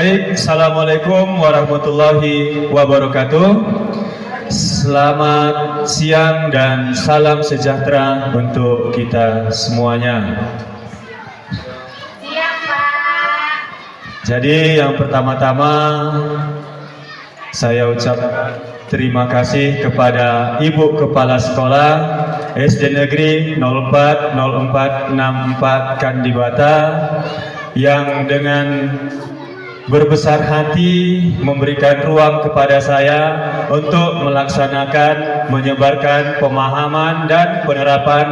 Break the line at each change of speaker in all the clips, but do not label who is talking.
Baik, Assalamualaikum warahmatullahi wabarakatuh. Selamat siang dan salam sejahtera untuk kita semuanya.
Siang, Pak.
Jadi yang pertama-tama saya ucap terima kasih kepada Ibu Kepala Sekolah SD Negeri 040464 Kandibata yang dengan berbesar hati memberikan ruang kepada saya untuk melaksanakan, menyebarkan pemahaman dan penerapan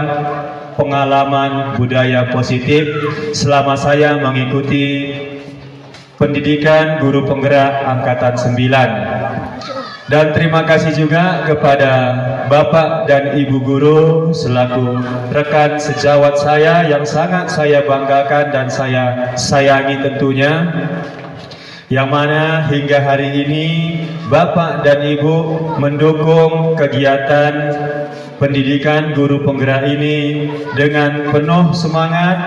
pengalaman budaya positif selama saya mengikuti pendidikan guru penggerak angkatan 9. Dan terima kasih juga kepada Bapak dan Ibu guru selaku rekan sejawat saya yang sangat saya banggakan dan saya sayangi tentunya, yang mana hingga hari ini Bapak dan Ibu mendukung kegiatan pendidikan guru penggerak ini dengan penuh semangat,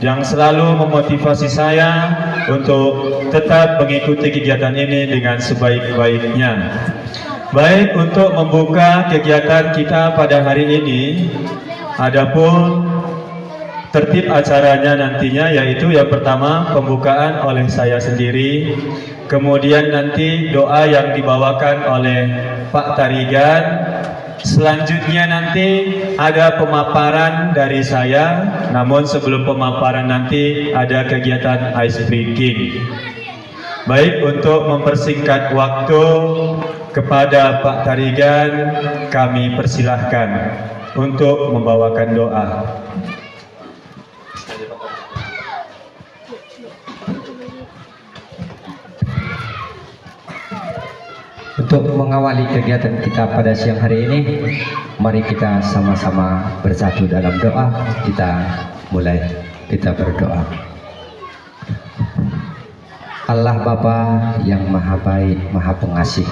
yang selalu memotivasi saya untuk tetap mengikuti kegiatan ini dengan sebaik-baiknya. Baik, untuk membuka kegiatan kita pada hari ini, adapun tertib acaranya nantinya yaitu yang pertama pembukaan oleh saya sendiri, kemudian nanti doa yang dibawakan oleh Pak Tarigan, selanjutnya nanti ada pemaparan dari saya, namun sebelum pemaparan nanti ada kegiatan ice breaking. Baik, untuk mempersingkat waktu kepada Pak Tarigan kami persilahkan untuk membawakan doa.
Untuk mengawali kegiatan kita pada siang hari ini, mari kita sama-sama bersatu dalam doa. Kita berdoa. Allah Bapa yang Maha Baik, Maha Pengasih,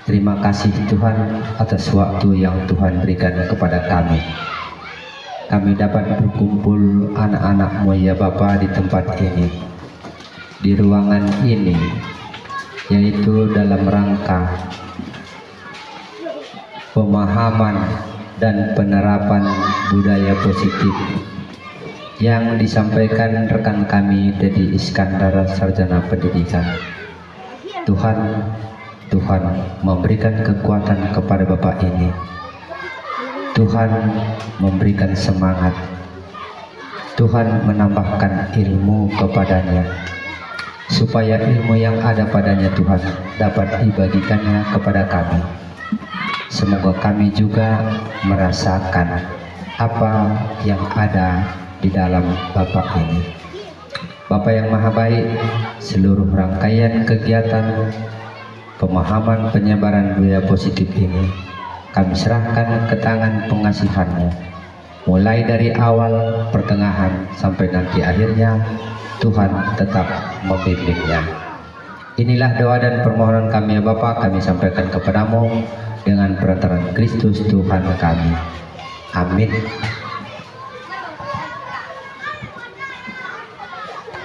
terima kasih Tuhan atas waktu yang Tuhan berikan kepada kami. Kami dapat berkumpul anak-anak-Mu ya Bapa di tempat ini, di ruangan ini, yaitu dalam rangka pemahaman dan penerapan budaya positif yang disampaikan rekan kami Dedi Iskandar, Sarjana Pendidikan. Tuhan memberikan kekuatan kepada Bapak ini. Tuhan memberikan semangat. Tuhan menambahkan ilmu kepadanya, supaya ilmu yang ada padanya Tuhan dapat dibagikannya kepada kami. Semoga kami juga merasakan apa yang ada di dalam Bapak ini. Bapak yang Maha Baik, seluruh rangkaian kegiatan pemahaman penyebaran budaya positif ini kami serahkan ke tangan pengasihan-Mu, mulai dari awal, pertengahan, sampai nanti akhirnya. Tuhan tetap membimbingnya. Inilah doa dan permohonan kami ya Bapa, kami sampaikan kepadamu dengan perantaraan Kristus Tuhan kami. Amin.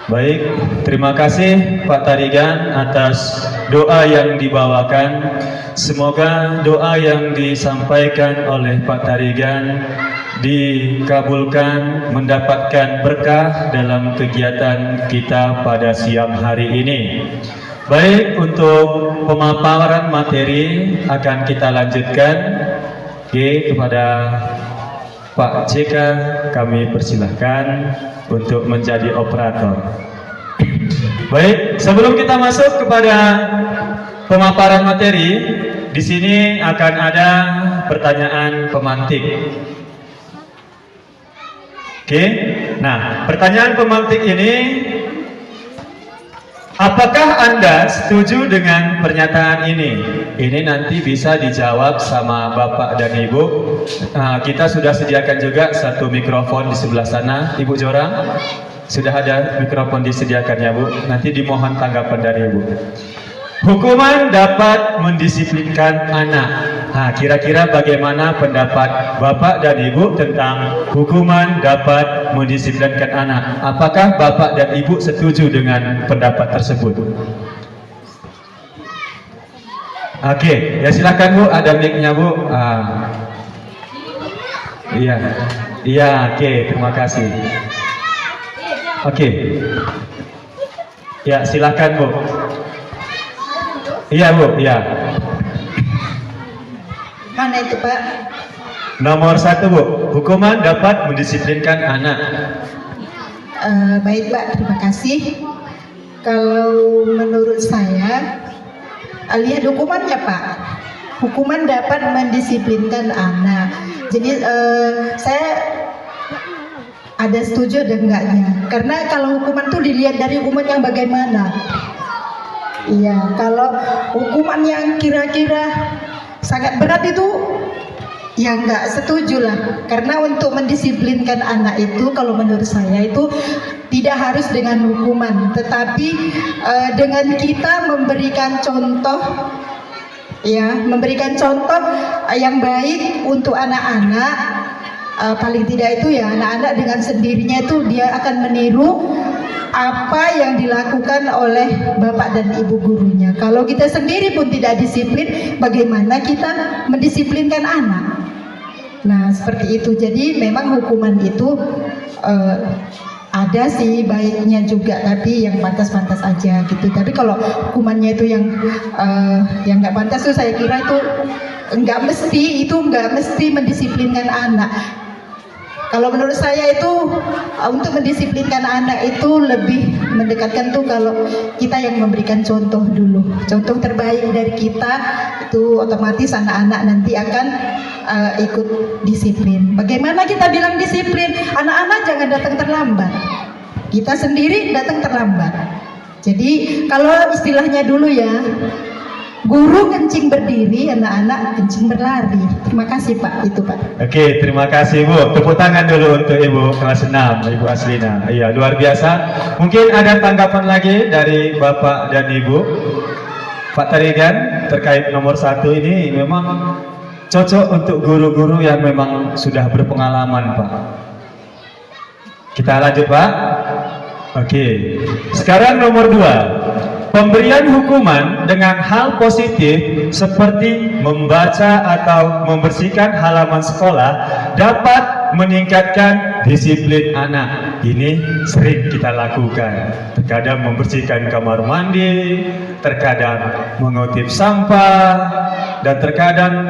Baik, terima kasih Pak Tarigan atas doa yang dibawakan. Semoga doa yang disampaikan oleh Pak Tarigan dikabulkan, mendapatkan berkah dalam kegiatan kita pada siang hari ini. Baik, untuk pemaparan materi akan kita lanjutkan. Oke, kepada Pak JK kami persilahkan untuk menjadi operator. Baik, sebelum kita masuk kepada pemaparan materi, di sini akan ada pertanyaan pemantik. Oke, nah pertanyaan pemantik ini, apakah Anda setuju dengan pernyataan ini? Ini nanti bisa dijawab sama Bapak dan Ibu. Kita sudah sediakan juga satu mikrofon di sebelah sana. Ibu Jora, sudah ada mikrofon disediakan ya Bu. Nanti dimohon tanggapan dari Ibu. Hukuman dapat mendisiplinkan anak. Nah, kira-kira bagaimana pendapat Bapak dan Ibu tentang hukuman dapat mendisiplinkan anak? Apakah Bapak dan Ibu setuju dengan pendapat tersebut? Oke, ya silakan Bu, ada mic-nya Bu. Iya, iya, oke, terima kasih. Oke, ya silakan Bu. Iya Bu, iya.
Mana itu Pak?
Nomor 1 Bu, hukuman dapat mendisiplinkan anak.
Baik Pak, terima kasih. Kalau menurut saya, lihat hukumannya Pak. Hukuman dapat mendisiplinkan anak. Jadi saya ada setuju dan enggaknya. Karena kalau hukuman tuh dilihat dari hukuman yang bagaimana. Iya, kalau hukuman yang kira-kira sangat berat itu ya enggak setuju lah. Karena untuk mendisiplinkan anak itu kalau menurut saya itu tidak harus dengan hukuman, tetapi dengan kita memberikan contoh, ya, memberikan contoh yang baik untuk anak-anak. Paling tidak itu ya anak-anak dengan sendirinya itu dia akan meniru apa yang dilakukan oleh bapak dan ibu gurunya. Kalau kita sendiri pun tidak disiplin, bagaimana kita mendisiplinkan anak? Nah seperti itu. Jadi memang hukuman itu ada sih baiknya juga, tapi yang pantas-pantas aja gitu. Tapi kalau hukumannya itu yang nggak pantas tuh saya kira itu nggak mesti mendisiplinkan anak. Kalau menurut saya itu untuk mendisiplinkan anak itu lebih mendekatkan tuh kalau kita yang memberikan contoh dulu, contoh terbaik dari kita, itu otomatis anak-anak nanti akan ikut disiplin. Bagaimana kita bilang disiplin? Anak-anak jangan datang terlambat. Kita sendiri datang terlambat. Jadi kalau istilahnya dulu ya, guru kencing berdiri, anak-anak kencing berlari. Terima kasih Pak, itu Pak.
Oke, terima kasih Bu. Tepuk tangan dulu untuk Ibu kelas 6, Ibu Aslina. Iya, luar biasa. Mungkin ada tanggapan lagi dari Bapak dan Ibu. Pak Tarigan, terkait nomor 1 ini memang cocok untuk guru-guru yang memang sudah berpengalaman Pak. Kita lanjut Pak. Oke, sekarang nomor 2. Pemberian hukuman dengan hal positif seperti membaca atau membersihkan halaman sekolah dapat meningkatkan disiplin anak. Ini sering kita lakukan. Terkadang membersihkan kamar mandi, terkadang mengutip sampah, dan terkadang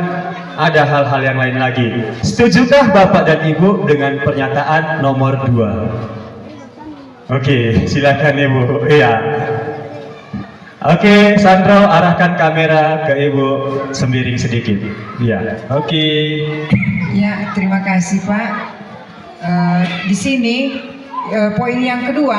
ada hal-hal yang lain lagi. Setujukah Bapak dan Ibu dengan pernyataan nomor 2? Oke, silakan Ibu. Iya. Oke, Sandro, arahkan kamera ke Ibu Sembiring sedikit. Ya, oke.
Ya, terima kasih Pak. Di sini poin yang kedua,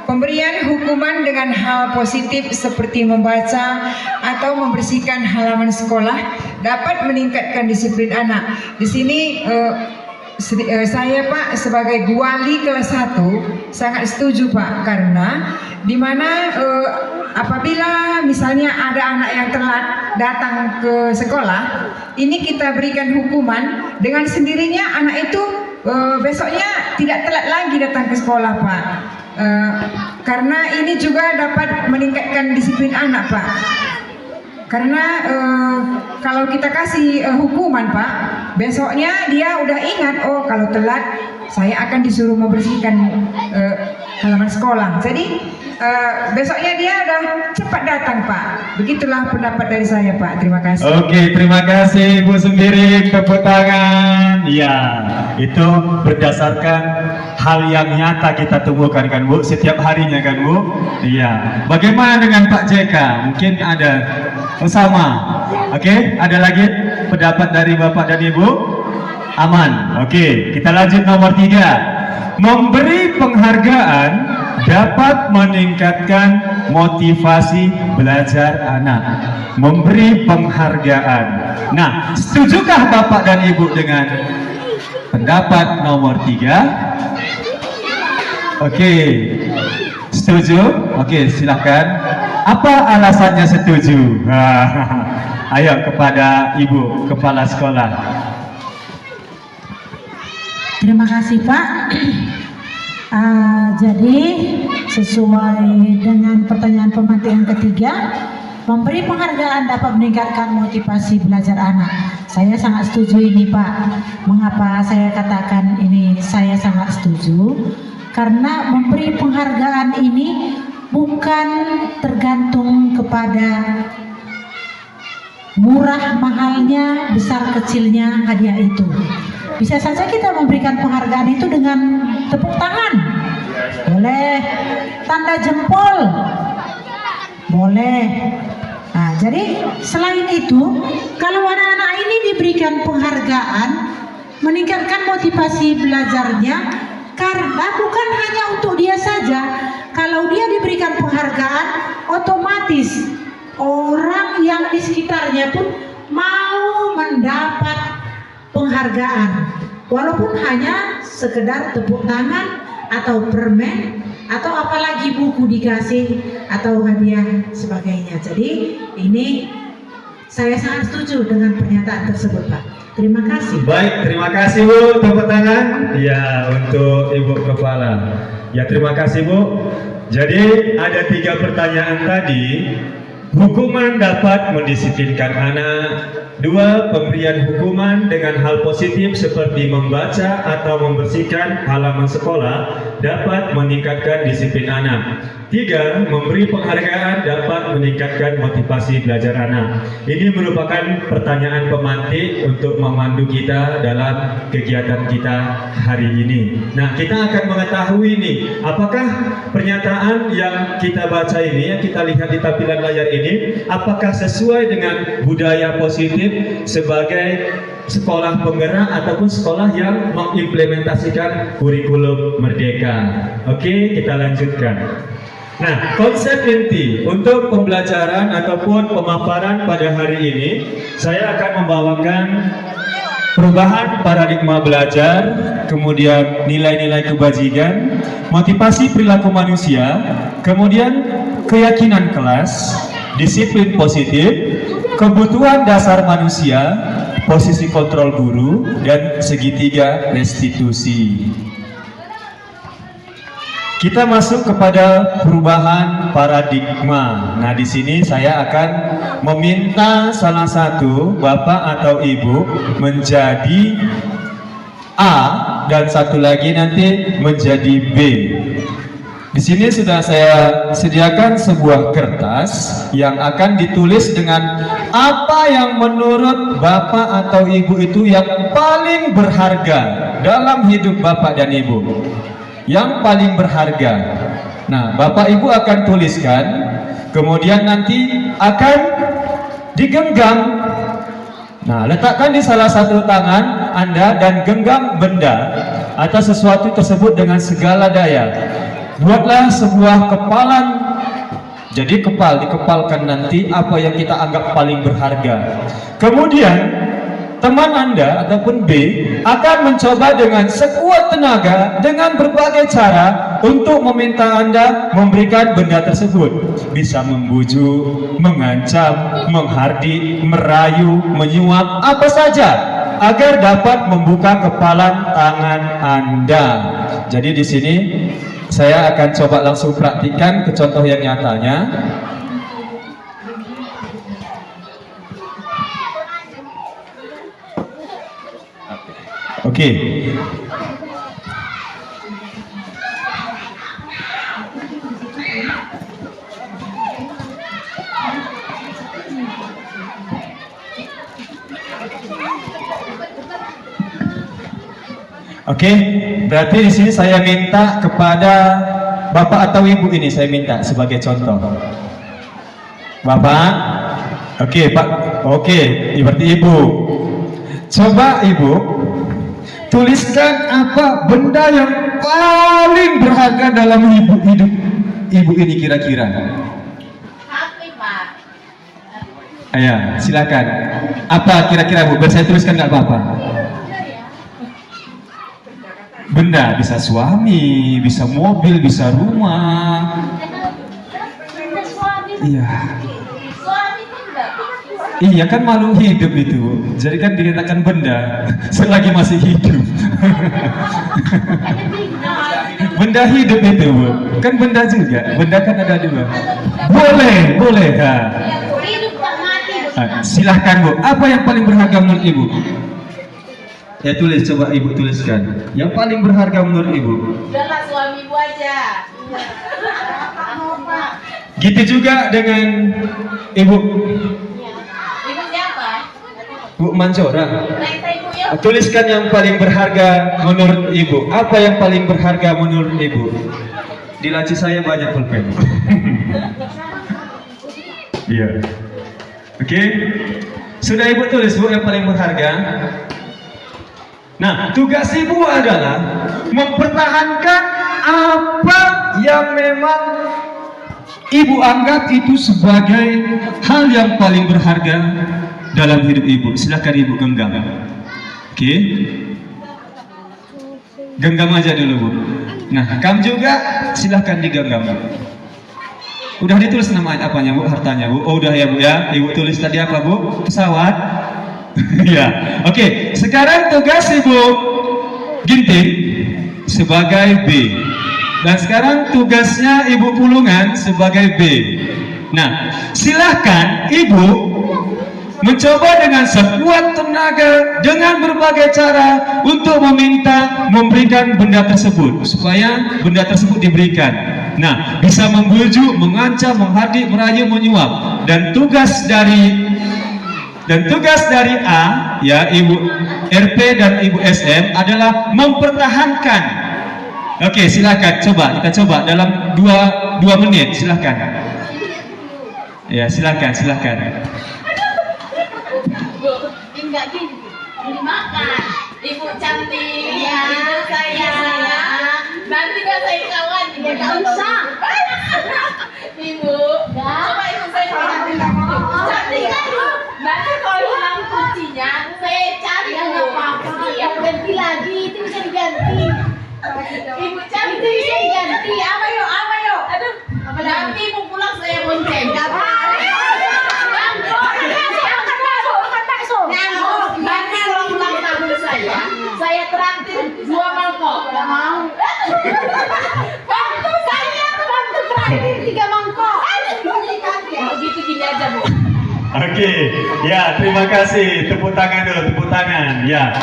pemberian hukuman dengan hal positif seperti membaca atau membersihkan halaman sekolah dapat meningkatkan disiplin anak. Di sini saya Pak sebagai wali kelas 1 sangat setuju Pak, karena dimana apabila misalnya ada anak yang telat datang ke sekolah, ini kita berikan hukuman, dengan sendirinya anak itu besoknya tidak telat lagi datang ke sekolah Pak. Karena ini juga dapat meningkatkan disiplin anak Pak. Karena kalau kita kasih hukuman Pak, besoknya dia udah ingat, oh kalau telat saya akan disuruh membersihkan halaman sekolah. Jadi besoknya dia udah cepat datang Pak. Begitulah pendapat dari saya Pak. Terima kasih.
Oke, terima kasih Ibu Sembiring. Tepuk tangan. Ya, itu berdasarkan hal yang nyata kita temukan kan Bu, setiap harinya kan Bu. Iya. Bagaimana dengan Pak JK? Mungkin ada sama. Oke, ada lagi pendapat dari Bapak dan Ibu? Aman. Oke, kita lanjut nomor 3. Memberi penghargaan dapat meningkatkan motivasi belajar anak. Memberi penghargaan. Nah, setujukah Bapak dan Ibu dengan pendapat nomor 3? Oke, setuju? Oke, silakan. Apa alasannya setuju? ayo kepada Ibu Kepala Sekolah.
Terima kasih Pak. Jadi sesuai dengan pertanyaan pemantik yang ketiga, memberi penghargaan dapat meningkatkan motivasi belajar anak. Saya sangat setuju ini Pak. Mengapa saya katakan ini saya sangat setuju? Karena memberi penghargaan ini bukan tergantung kepada murah mahalnya, besar kecilnya hadiah itu. Bisa saja kita memberikan penghargaan itu dengan tepuk tangan, boleh, tanda jempol, boleh. Nah, jadi selain itu, kalau anak-anak ini diberikan penghargaan, meningkatkan motivasi belajarnya, karena bukan hanya untuk dia saja. Kalau dia diberikan penghargaan, otomatis orang yang di sekitarnya pun mau mendapat penghargaan, walaupun hanya sekedar tepuk tangan atau permen atau apalagi buku dikasih atau hadiah sebagainya. Jadi ini saya sangat setuju dengan pernyataan tersebut Pak. Terima kasih.
Baik, terima kasih Bu, tepuk tangan. Ya, untuk Ibu Kepala. Ya, terima kasih Bu. Jadi ada 3 pertanyaan tadi. Hukuman dapat mendisiplinkan anak. 2. Pemberian hukuman dengan hal positif seperti membaca atau membersihkan halaman sekolah dapat meningkatkan disiplin anak. 3. Memberi penghargaan dapat meningkatkan motivasi belajar anak. Ini merupakan pertanyaan pemantik untuk memandu kita dalam kegiatan kita hari ini. Nah, kita akan mengetahui nih, apakah pernyataan yang kita baca ini, yang kita lihat di tampilan layar ini, apakah sesuai dengan budaya positif sebagai sekolah penggerak ataupun sekolah yang mengimplementasikan kurikulum merdeka. Oke, kita lanjutkan. Nah, konsep inti untuk pembelajaran ataupun pemaparan pada hari ini, saya akan membawakan perubahan paradigma belajar, kemudian nilai-nilai kebajikan, motivasi perilaku manusia, kemudian keyakinan kelas, disiplin positif, kebutuhan dasar manusia, posisi kontrol guru, dan segitiga restitusi. Kita masuk kepada perubahan paradigma. Nah, di sini saya akan meminta salah satu Bapak atau Ibu menjadi A dan satu lagi nanti menjadi B. Di sini sudah saya sediakan sebuah kertas yang akan ditulis dengan apa yang menurut Bapak atau Ibu itu yang paling berharga dalam hidup Bapak dan Ibu. Yang paling berharga. Nah, Bapak Ibu akan tuliskan, kemudian nanti akan digenggam. Nah, letakkan di salah satu tangan Anda dan genggam benda atau sesuatu tersebut dengan segala daya. Buatlah sebuah kepalan. Jadi dikepalkan nanti apa yang kita anggap paling berharga. Kemudian teman Anda ataupun B akan mencoba dengan sekuat tenaga dengan berbagai cara untuk meminta Anda memberikan benda tersebut. Bisa membujuk, mengancam, menghardik, merayu, menyuap, apa saja agar dapat membuka kepalan tangan Anda. Jadi di sini saya akan coba langsung praktikkan ke contoh yang nyatanya. Oke. Oke, berarti di sini saya minta kepada Bapak atau Ibu ini, saya minta sebagai contoh. Bapak, oke Pak, oke, berarti Ibu. Coba Ibu tuliskan apa benda yang paling berharga dalam hidup Ibu ini kira-kira.
HP, Pak.
Ayo, silakan. Apa kira-kira Bu? Biar saya tuliskan nggak apa-apa. Benda, bisa suami, bisa mobil, bisa rumah.
Suami.
Iya.
Suami itu enggak.
Iya kan makhluk hidup itu, Bu. Jadi kan dikatakan benda selagi masih hidup. Benda hidup itu, Bu. Kan benda juga. Benda kan ada dua. Boleh. Ha.
Hidup tak mati.
Silahkan, Bu. Apa yang paling berharga menurut Ibu? Ya tulis, coba Ibu tuliskan. Yang paling berharga menurut Ibu.
Udahlah suami ibu aja.
Gitu juga dengan Ibu
Ibu siapa?
Bu Manjora.
Naik ibu yuk.
Tuliskan yang paling berharga menurut Ibu. Apa yang paling berharga menurut Ibu? Di laci saya banyak pulpen. Iya. Oke. Sudah Ibu tulis, Bu, yang paling berharga. Nah, tugas Ibu adalah mempertahankan apa yang memang Ibu anggap itu sebagai hal yang paling berharga dalam hidup Ibu. Silakan Ibu genggam. Oke. Genggam aja dulu, Bu. Nah, kamu juga silakan digenggam. Udah ditulis nama apanya, Bu? Hartanya, Bu. Oh, udah ya, Bu ya. Ibu tulis tadi apa, Bu? Pesawat. Ya. Oke, sekarang tugas Ibu Ginting sebagai B. Dan sekarang tugasnya Ibu Pulungan sebagai B. Nah, silahkan Ibu mencoba dengan sekuat tenaga dengan berbagai cara untuk memberikan benda tersebut supaya benda tersebut diberikan. Nah, bisa membujuk, mengancam, menghardik, merayu, menyuap. Dan tugas dari A, ya Ibu RP dan Ibu SM adalah mempertahankan. Oke, silakan kita coba dalam 2 menit, silakan. Ya, silakan.
Bu, enggak gini. Dimakan. Ibu cantik. Iya. Ibu sayang. Nanti gak saya kawan. Enggak usah. Ibu. Coba Ibu saya cantik. Cantik kan? Nanti kalau hilang kuncinya, saya cari. Enggak apa-apa. Iya, ganti lagi. Itu bisa diganti. Ibu cantik bisa diganti. Apa yuk? Aduh. Nanti Ibu pulang saya bonceng. Nanti kalau ulang tahun saya traktir 2 mangkok. Gak mau. Bantu saya traktir 3 mangkok. Begitu gini aja, Bu.
Oke, ya terima kasih. Tepuk tangan. Ya.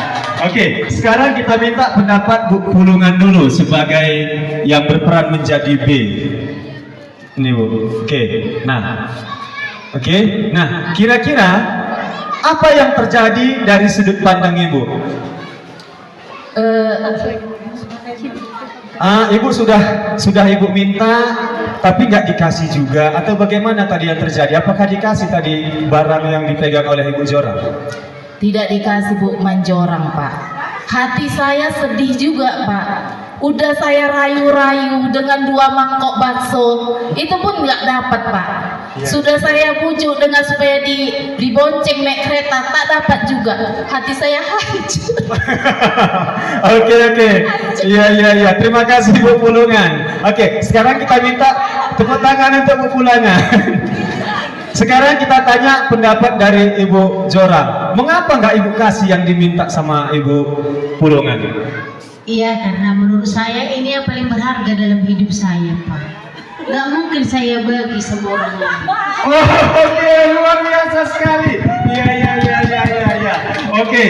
Oke, sekarang kita minta pendapat Bu Pulungan dulu sebagai yang berperan menjadi B. Ini, Bu. Oke. Nah, kira-kira apa yang terjadi dari sudut pandang Ibu? Ibu sudah Ibu minta tapi nggak dikasih juga, atau bagaimana tadi yang terjadi? Apakah dikasih tadi barang yang dipegang oleh Ibu Jora?
Tidak dikasih, Bu Manjorang, Pak. Hati saya sedih juga, Pak. Udah saya rayu-rayu dengan 2 mangkok bakso, itu pun nggak dapat, Pak. Sudah saya bujuk dengan supaya dibonceng naik kereta, tak dapat juga. Hati saya hancur.
Oke. Iya. Terima kasih Bu Pulungan. Oke, sekarang kita minta tepuk tangan untuk Bu Pulungan. Sekarang kita tanya pendapat dari Ibu Jora. Mengapa nggak Ibu kasih yang diminta sama Ibu Pulungan?
Iya, karena menurut saya ini yang paling berharga dalam hidup saya, Pak. Gak mungkin saya bagi sama orang lain.
Oke, luar biasa sekali. Iya. Oke,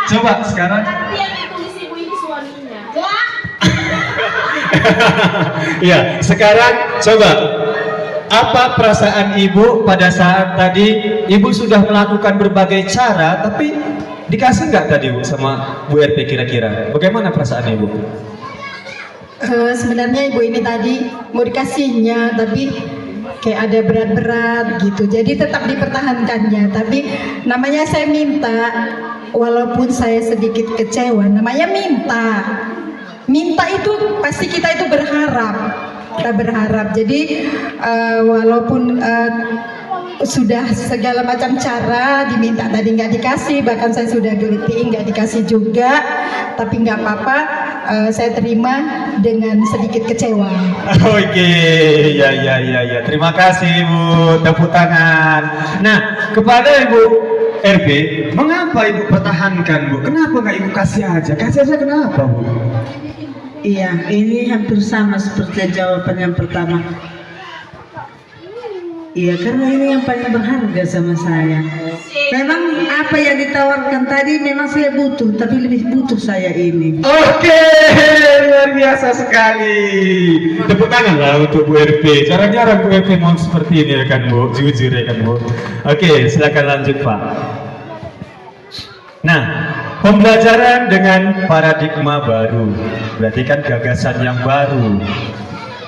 coba sekarang.
Nanti yang ditulis Ibu ini suaminya.
Iya, sekarang coba. Apa perasaan Ibu pada saat tadi Ibu sudah melakukan berbagai cara, tapi dikasih nggak tadi Bu sama Bu RP kira-kira? Bagaimana perasaan Ibu?
Sebenarnya Ibu ini tadi mau dikasihnya, tapi kayak ada berat-berat gitu. Jadi tetap dipertahankannya. Tapi namanya saya minta, walaupun saya sedikit kecewa, namanya minta. Minta itu pasti kita itu berharap. Kita berharap. Jadi walaupun sudah segala macam cara diminta tadi nggak dikasih, bahkan saya sudah geliting nggak dikasih juga, tapi nggak apa-apa. saya terima dengan sedikit kecewa.
Oke, ya. Terima kasih Ibu, tepuk tangan. Nah, kepada Ibu RB, mengapa Ibu pertahankan Bu? Kenapa nggak Ibu kasih aja? Kasih aja kenapa Bu?
Iya, ini hampir sama seperti jawaban yang pertama. Iya, karena ini yang paling berharga sama saya. Memang apa yang ditawarkan tadi memang saya butuh, tapi lebih butuh saya ini.
Oke, luar biasa sekali. Tepuk tangan lah untuk Bu RP. Jarang-jarang Bu RP mau seperti ini ya kan Bu, jujur ya kan Bu. Oke, silakan lanjut Pak. Nah, pembelajaran dengan paradigma baru, berarti kan gagasan yang baru.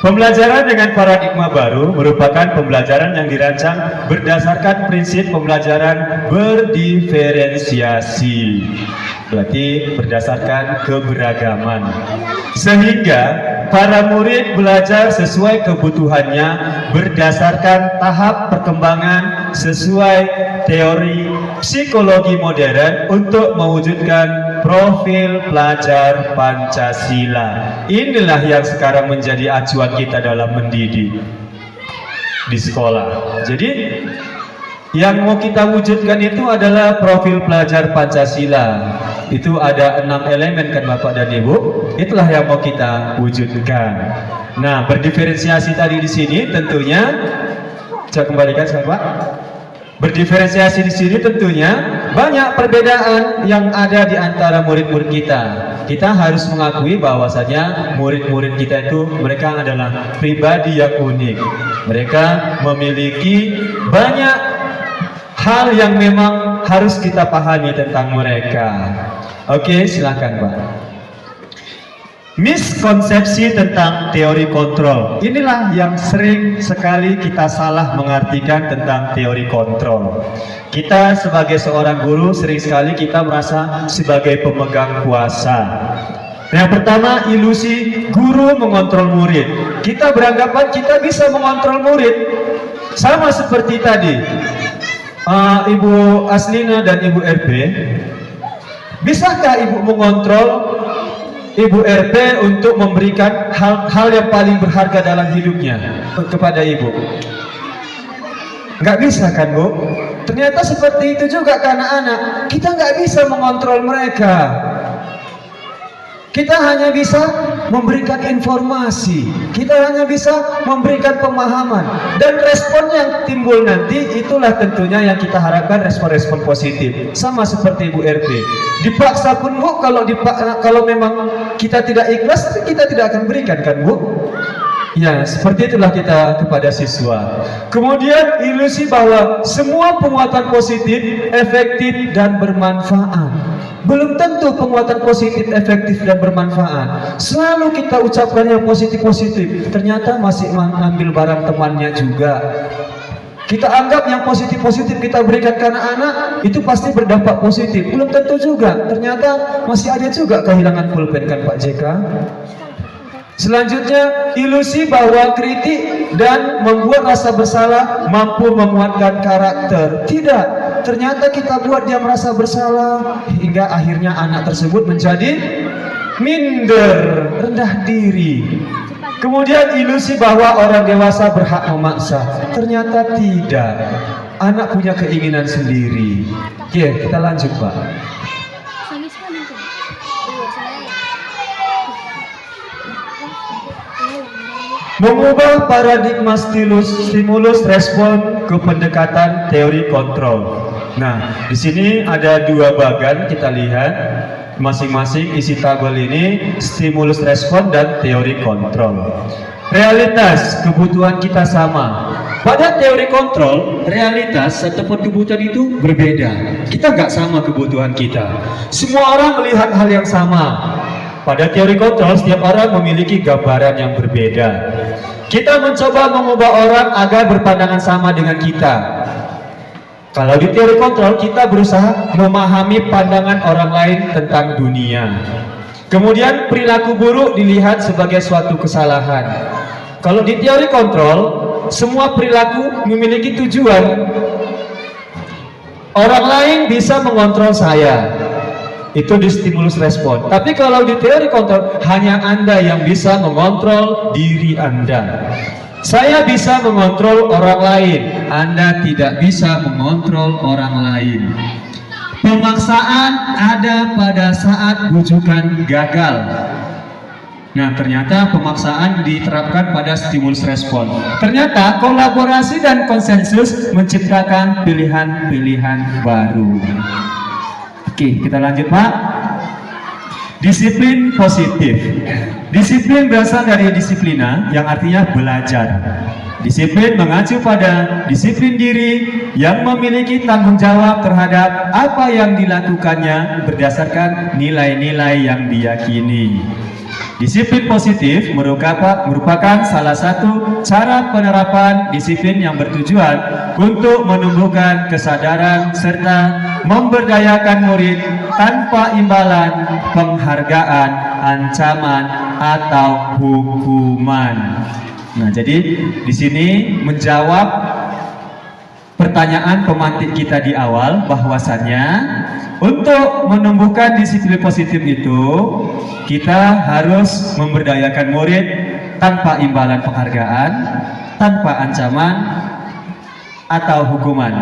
Pembelajaran dengan paradigma baru merupakan pembelajaran yang dirancang berdasarkan prinsip pembelajaran berdiferensiasi, berarti berdasarkan keberagaman, sehingga para murid belajar sesuai kebutuhannya berdasarkan tahap perkembangan sesuai teori psikologi modern untuk mewujudkan profil pelajar Pancasila. Inilah yang sekarang menjadi acuan kita dalam mendidik di sekolah. Jadi yang mau kita wujudkan itu adalah profil pelajar Pancasila. Itu ada 6 elemen kan Bapak dan Ibu. Itulah yang mau kita wujudkan. Nah, berdiferensiasi tadi di sini tentunya, saya kembalikan Pak. Berdiferensiasi di sini tentunya banyak perbedaan yang ada di antara murid-murid kita. Kita harus mengakui bahwasanya murid-murid kita itu mereka adalah pribadi yang unik. Mereka memiliki banyak hal yang memang harus kita pahami tentang mereka. Oke, silakan Pak. Miskonsepsi tentang teori kontrol. Inilah yang sering sekali kita salah mengartikan tentang teori kontrol. Kita sebagai seorang guru sering sekali kita merasa sebagai pemegang kuasa. Yang pertama, ilusi guru mengontrol murid. Kita beranggapan kita bisa mengontrol murid. Sama seperti tadi, Ibu Aslina dan Ibu RP, bisakah Ibu mengontrol Ibu RP untuk memberikan hal yang paling berharga dalam hidupnya kepada Ibu? Nggak bisa kan Bu? Ternyata seperti itu juga ke anak-anak. Kita nggak bisa mengontrol mereka. Kita hanya bisa memberikan informasi, kita hanya bisa memberikan pemahaman, dan respon yang timbul nanti itulah tentunya yang kita harapkan respon-respon positif. Sama seperti Ibu RP, dipaksa pun Bu, kalau memang kita tidak ikhlas, kita tidak akan berikan kan Bu? Ya, seperti itulah kita kepada siswa. Kemudian ilusi bahwa semua penguatan positif, efektif dan bermanfaat. Belum tentu penguatan positif, efektif dan bermanfaat. Selalu kita ucapkan yang positif-positif, ternyata masih mengambil barang temannya juga. Kita anggap yang positif-positif kita berikan ke anak-anak itu pasti berdampak positif. Belum tentu juga, ternyata masih ada juga kehilangan pulpen kan Pak JK. Selanjutnya, ilusi bahwa kritik dan membuat rasa bersalah mampu menguatkan karakter. Tidak, ternyata kita buat dia merasa bersalah hingga akhirnya anak tersebut menjadi minder, rendah diri. Kemudian ilusi bahwa orang dewasa berhak memaksa. Ternyata tidak, anak punya keinginan sendiri. Oke, kita lanjut Pak. Mengubah paradigma stimulus respon ke pendekatan teori kontrol. Nah, di sini ada 2 bagan kita lihat. Masing-masing isi tabel ini stimulus respon dan teori kontrol. Realitas kebutuhan kita sama. Pada teori kontrol, realitas ataupun kebutuhan itu berbeda. Kita nggak sama kebutuhan kita. Semua orang melihat hal yang sama. Pada teori kontrol, setiap orang memiliki gambaran yang berbeda. Kita mencoba mengubah orang agar berpandangan sama dengan kita. Kalau di teori kontrol, kita berusaha memahami pandangan orang lain tentang dunia. Kemudian perilaku buruk dilihat sebagai suatu kesalahan. Kalau di teori kontrol, semua perilaku memiliki tujuan. Orang lain bisa mengontrol saya. Itu di stimulus respon. Tapi kalau di teori kontrol, hanya Anda yang bisa mengontrol diri Anda. Saya bisa mengontrol orang lain, Anda tidak bisa mengontrol orang lain. Pemaksaan ada pada saat bujukan gagal. Nah, ternyata pemaksaan diterapkan pada stimulus respon. Ternyata kolaborasi dan konsensus menciptakan pilihan-pilihan baru. Oke, kita lanjut, Pak. Disiplin positif. Disiplin berasal dari disiplina yang artinya belajar. Disiplin mengacu pada disiplin diri yang memiliki tanggung jawab terhadap apa yang dilakukannya berdasarkan nilai-nilai yang diyakini. Disiplin positif merupakan salah satu cara penerapan disiplin yang bertujuan untuk menumbuhkan kesadaran serta memberdayakan murid tanpa imbalan, penghargaan, ancaman, atau hukuman. Nah, jadi di sini menjawab pertanyaan pemantik kita di awal, bahwasannya untuk menumbuhkan disiplin positif itu kita harus memberdayakan murid tanpa imbalan penghargaan, tanpa ancaman atau hukuman.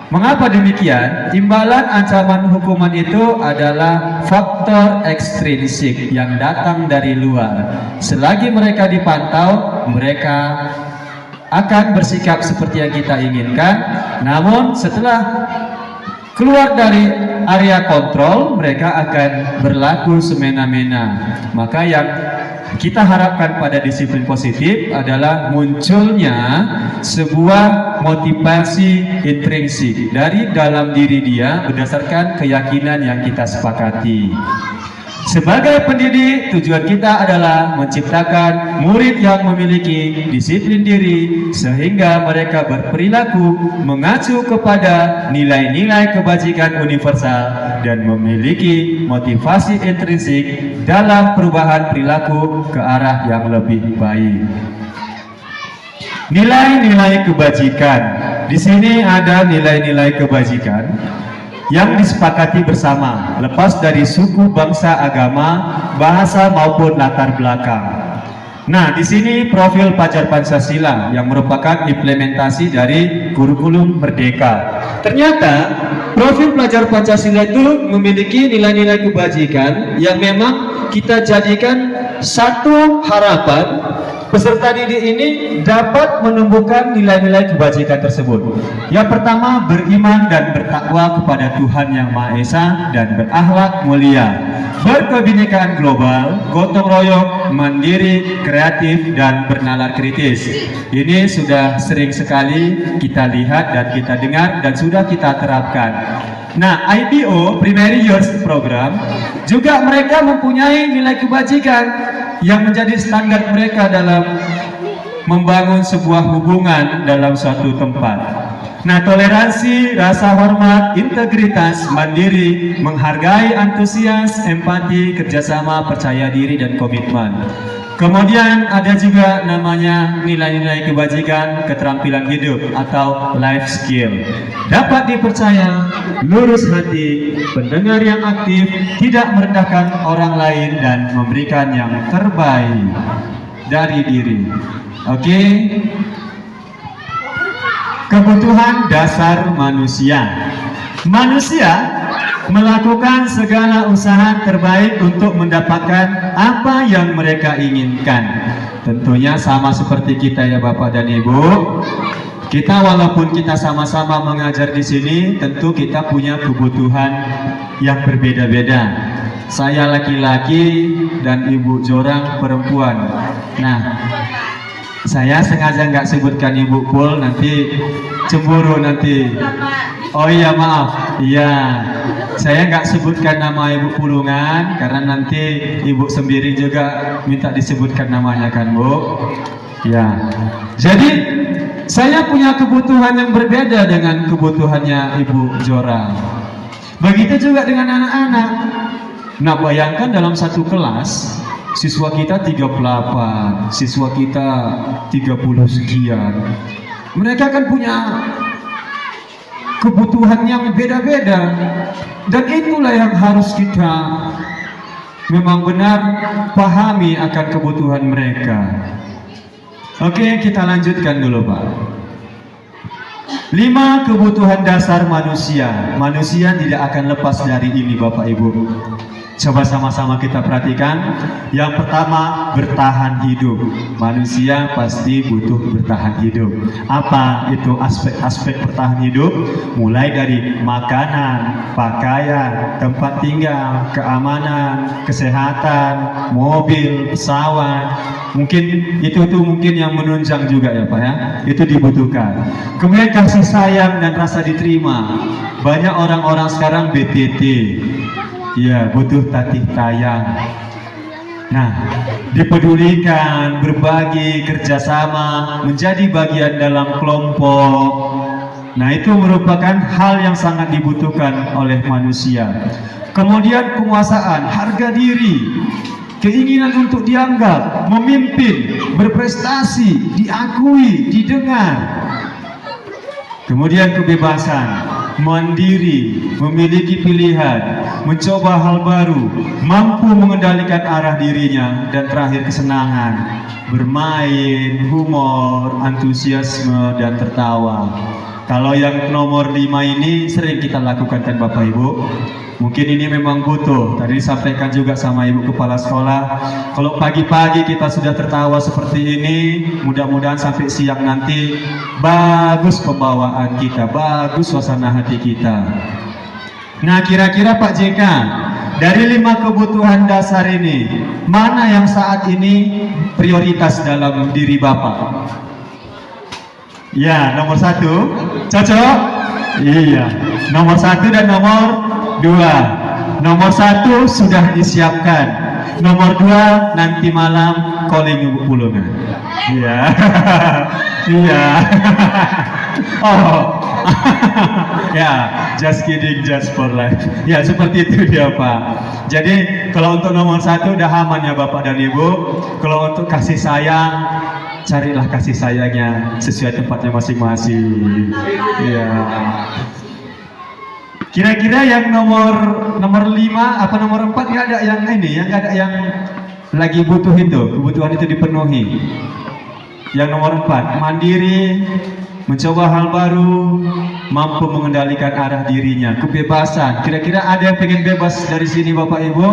Mengapa demikian? Imbalan, ancaman, hukuman itu adalah faktor ekstrinsik yang datang dari luar. Selagi mereka dipantau, mereka akan bersikap seperti yang kita inginkan. Namun setelah keluar dari area kontrol, mereka akan berlaku semena-mena. Maka yang kita harapkan pada disiplin positif adalah munculnya sebuah motivasi intrinsik dari dalam diri dia berdasarkan keyakinan yang kita sepakati. Sebagai pendidik, tujuan kita adalah menciptakan murid yang memiliki disiplin diri sehingga mereka berperilaku mengacu kepada nilai-nilai kebajikan universal dan memiliki motivasi intrinsik dalam perubahan perilaku ke arah yang lebih baik. Nilai-nilai kebajikan. Di sini ada nilai-nilai kebajikan yang disepakati bersama, lepas dari suku, bangsa, agama, bahasa maupun latar belakang. Nah, di sini profil pelajar Pancasila yang merupakan implementasi dari kurikulum Merdeka. Ternyata profil pelajar Pancasila itu memiliki nilai-nilai kebajikan yang memang kita jadikan satu harapan peserta didik ini dapat menumbuhkan nilai-nilai kebajikan tersebut. Yang pertama, beriman dan bertakwa kepada Tuhan Yang Maha Esa dan berakhlak mulia, berkebinekaan global, gotong royong, mandiri, kreatif, dan bernalar kritis. Ini sudah sering sekali kita lihat dan kita dengar dan sudah kita terapkan. Nah, IPO, Primary Years Program, juga mereka mempunyai nilai kebajikan yang menjadi standar mereka dalam membangun sebuah hubungan dalam suatu tempat. Nah, toleransi, rasa hormat, integritas, mandiri, menghargai, antusias, empati, kerjasama, percaya diri, dan komitmen. Kemudian ada juga namanya nilai-nilai kebajikan keterampilan hidup atau life skill. Dapat dipercaya, lurus hati, pendengar yang aktif, tidak merendahkan orang lain, dan memberikan yang terbaik dari diri. Oke? Kebutuhan dasar manusia. Manusia melakukan segala usaha terbaik untuk mendapatkan apa yang mereka inginkan. Tentunya sama seperti kita ya Bapak dan Ibu. Kita walaupun kita sama-sama mengajar di sini, tentu kita punya kebutuhan yang berbeda-beda. Saya laki-laki dan Ibu Jorang perempuan. Nah, saya sengaja nggak sebutkan Ibu Pul, nanti cemburu nanti. Oh iya, maaf. Iya, saya nggak sebutkan nama Ibu Pulungan karena nanti Ibu sendiri juga minta disebutkan namanya kan, Bu? Ya. Jadi saya punya kebutuhan yang berbeda dengan kebutuhannya Ibu Jora. Begitu juga dengan anak-anak. Nah, bayangkan dalam satu kelas siswa kita 38, siswa kita 30 sekian. Mereka kan punya
kebutuhan yang beda-beda, dan itulah yang harus kita memang benar pahami akan kebutuhan mereka. Oke, kita lanjutkan dulu Pak. 5 kebutuhan dasar manusia. Manusia tidak akan lepas dari ini Bapak Ibu. Coba sama-sama kita perhatikan. Yang pertama, bertahan hidup. Manusia pasti butuh bertahan hidup. Apa itu aspek-aspek bertahan hidup? Mulai dari makanan, pakaian, tempat tinggal, keamanan, kesehatan, mobil, pesawat. Mungkin itu mungkin yang menunjang juga ya Pak ya. Itu dibutuhkan. Kemudian kasih sayang dan rasa diterima. Banyak orang-orang sekarang BTT. Ya, butuh tatih tayang. Nah, dipedulikan, berbagi, kerjasama, menjadi bagian dalam kelompok. Nah, itu merupakan hal yang sangat dibutuhkan oleh manusia. Kemudian penguasaan, harga diri, keinginan untuk dianggap, memimpin, berprestasi, diakui, didengar. Kemudian kebebasan, mandiri, memiliki pilihan, mencoba hal baru, mampu mengendalikan arah dirinya, dan terakhir kesenangan, bermain, humor, antusiasme, dan tertawa. Kalau yang nomor 5 ini sering kita lakukan kan Bapak Ibu. Mungkin ini memang butuh. Tadi disampaikan juga sama Ibu Kepala Sekolah, kalau pagi-pagi kita sudah tertawa seperti ini, mudah-mudahan sampai siang nanti bagus pembawaan kita, bagus suasana hati kita. Nah, kira-kira Pak JK, dari 5 kebutuhan dasar ini, mana yang saat ini prioritas dalam diri Bapak? Ya, nomor 1, cocok? Iya, nomor 1 dan nomor 2. Nomor 1 sudah disiapkan. Nomor 2 nanti malam calling Ibu Pulungan. Iya. Iya. Oh. Ya, just kidding, just for life. Ya, seperti itu dia Pak. Jadi kalau untuk nomor 1 udah aman ya Bapak dan Ibu. Kalau untuk kasih sayang, carilah kasih sayangnya sesuai tempatnya masing-masing. Iya. Kira-kira yang nomor 5 apa nomor 4 nggak ada yang ini, yang nggak ada yang lagi butuh itu, kebutuhan itu dipenuhi. Yang nomor 4, mandiri, mencoba hal baru, mampu mengendalikan arah dirinya, kebebasan. Kira-kira ada yang pengen bebas dari sini Bapak Ibu?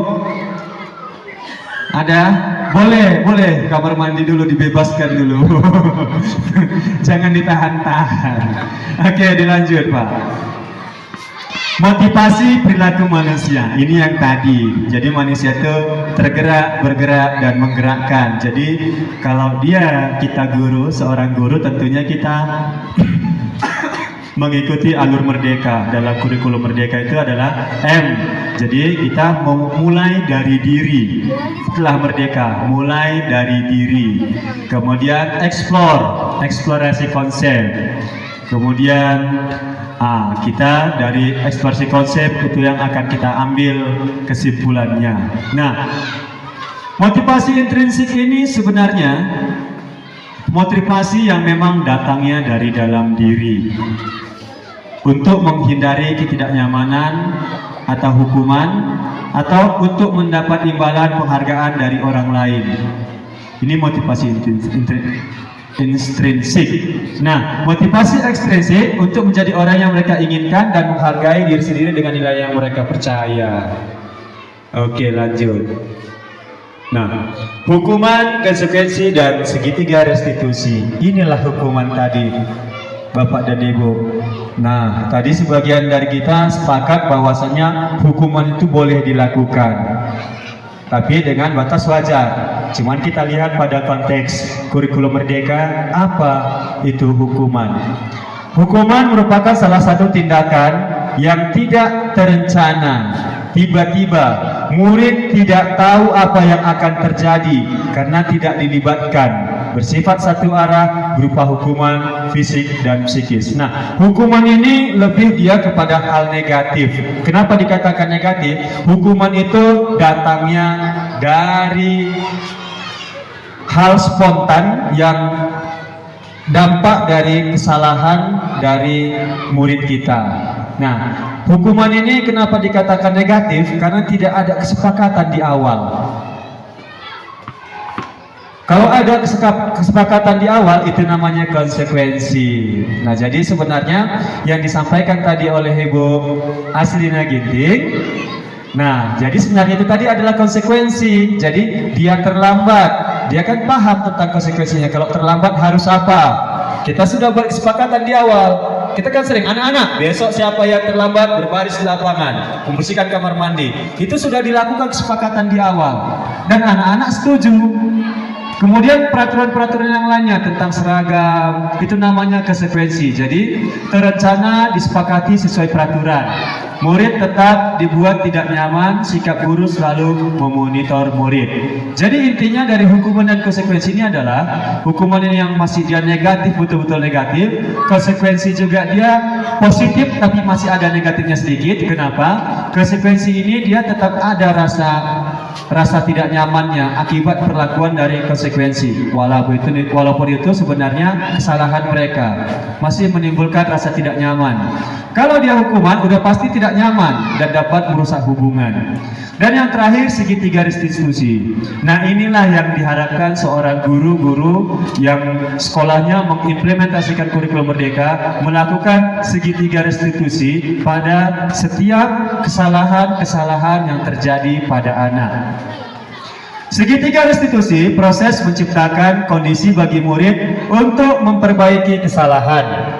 Ada? Boleh kamar mandi dulu dibebaskan dulu. Jangan ditahan-tahan. Oke, dilanjut Pak. Motivasi perilaku manusia, ini yang tadi. Jadi manusia itu tergerak, bergerak, dan menggerakkan. Jadi kalau kita guru, seorang guru, tentunya kita mengikuti alur merdeka. Dalam kurikulum merdeka itu adalah M. Jadi kita mau mulai dari diri. Setelah merdeka, mulai dari diri. Kemudian eksplorasi konsep. Kemudian kita dari eksplorasi konsep itu yang akan kita ambil kesimpulannya. Nah, motivasi intrinsik ini sebenarnya motivasi yang memang datangnya dari dalam diri untuk menghindari ketidaknyamanan atau hukuman, atau untuk mendapat imbalan penghargaan dari orang lain. Ini motivasi intrinsik. Nah, motivasi ekstrinsik untuk menjadi orang yang mereka inginkan dan menghargai diri sendiri dengan nilai yang mereka percaya. Oke, lanjut. Nah, hukuman, konsekuensi, dan segitiga restitusi. Inilah hukuman tadi, Bapak dan Ibu. Nah, tadi sebagian dari kita sepakat bahwasannya hukuman itu boleh dilakukan, tapi dengan batas wajar. Cuman kita lihat pada konteks kurikulum merdeka, apa itu hukuman. Hukuman merupakan salah satu tindakan yang tidak terencana. Tiba-tiba murid tidak tahu apa yang akan terjadi karena tidak dilibatkan, bersifat satu arah, berupa hukuman fisik dan psikis. Nah, hukuman ini lebih dia kepada hal negatif. Kenapa dikatakan negatif? Hukuman itu datangnya dari hal spontan yang dampak dari kesalahan dari murid kita. Nah, hukuman ini kenapa dikatakan negatif? Karena tidak ada kesepakatan di awal. Kalau ada kesepakatan di awal, itu namanya konsekuensi. Nah, jadi sebenarnya yang disampaikan tadi oleh Ibu Aslina Ginting, nah, jadi sebenarnya itu tadi adalah konsekuensi. Jadi dia terlambat, dia kan paham tentang konsekuensinya. Kalau terlambat harus apa? Kita sudah berkesepakatan di awal. Kita kan sering, anak-anak, besok siapa yang terlambat berbaris di lapangan, membersihkan kamar mandi. Itu sudah dilakukan kesepakatan di awal. Dan anak-anak setuju. Kemudian peraturan-peraturan yang lainnya tentang seragam, itu namanya konsekuensi. Jadi terencana disepakati sesuai peraturan. Murid tetap dibuat tidak nyaman, sikap guru selalu memonitor murid. Jadi intinya dari hukuman dan konsekuensi ini adalah hukuman ini yang masih dia negatif, betul-betul negatif. Konsekuensi juga dia positif tapi masih ada negatifnya sedikit. Kenapa? Konsekuensi ini dia tetap ada rasa tidak nyamannya akibat perlakuan dari konsekuensi. Walaupun itu sebenarnya kesalahan mereka, masih menimbulkan rasa tidak nyaman. Kalau dia hukuman udah pasti tidak nyaman dan dapat merusak hubungan. Dan yang terakhir, segitiga restitusi. Nah, inilah yang diharapkan seorang guru-guru yang sekolahnya mengimplementasikan kurikulum Merdeka, melakukan segitiga restitusi pada setiap kesalahan-kesalahan yang terjadi pada anak. Segitiga restitusi proses menciptakan kondisi bagi murid untuk memperbaiki kesalahan.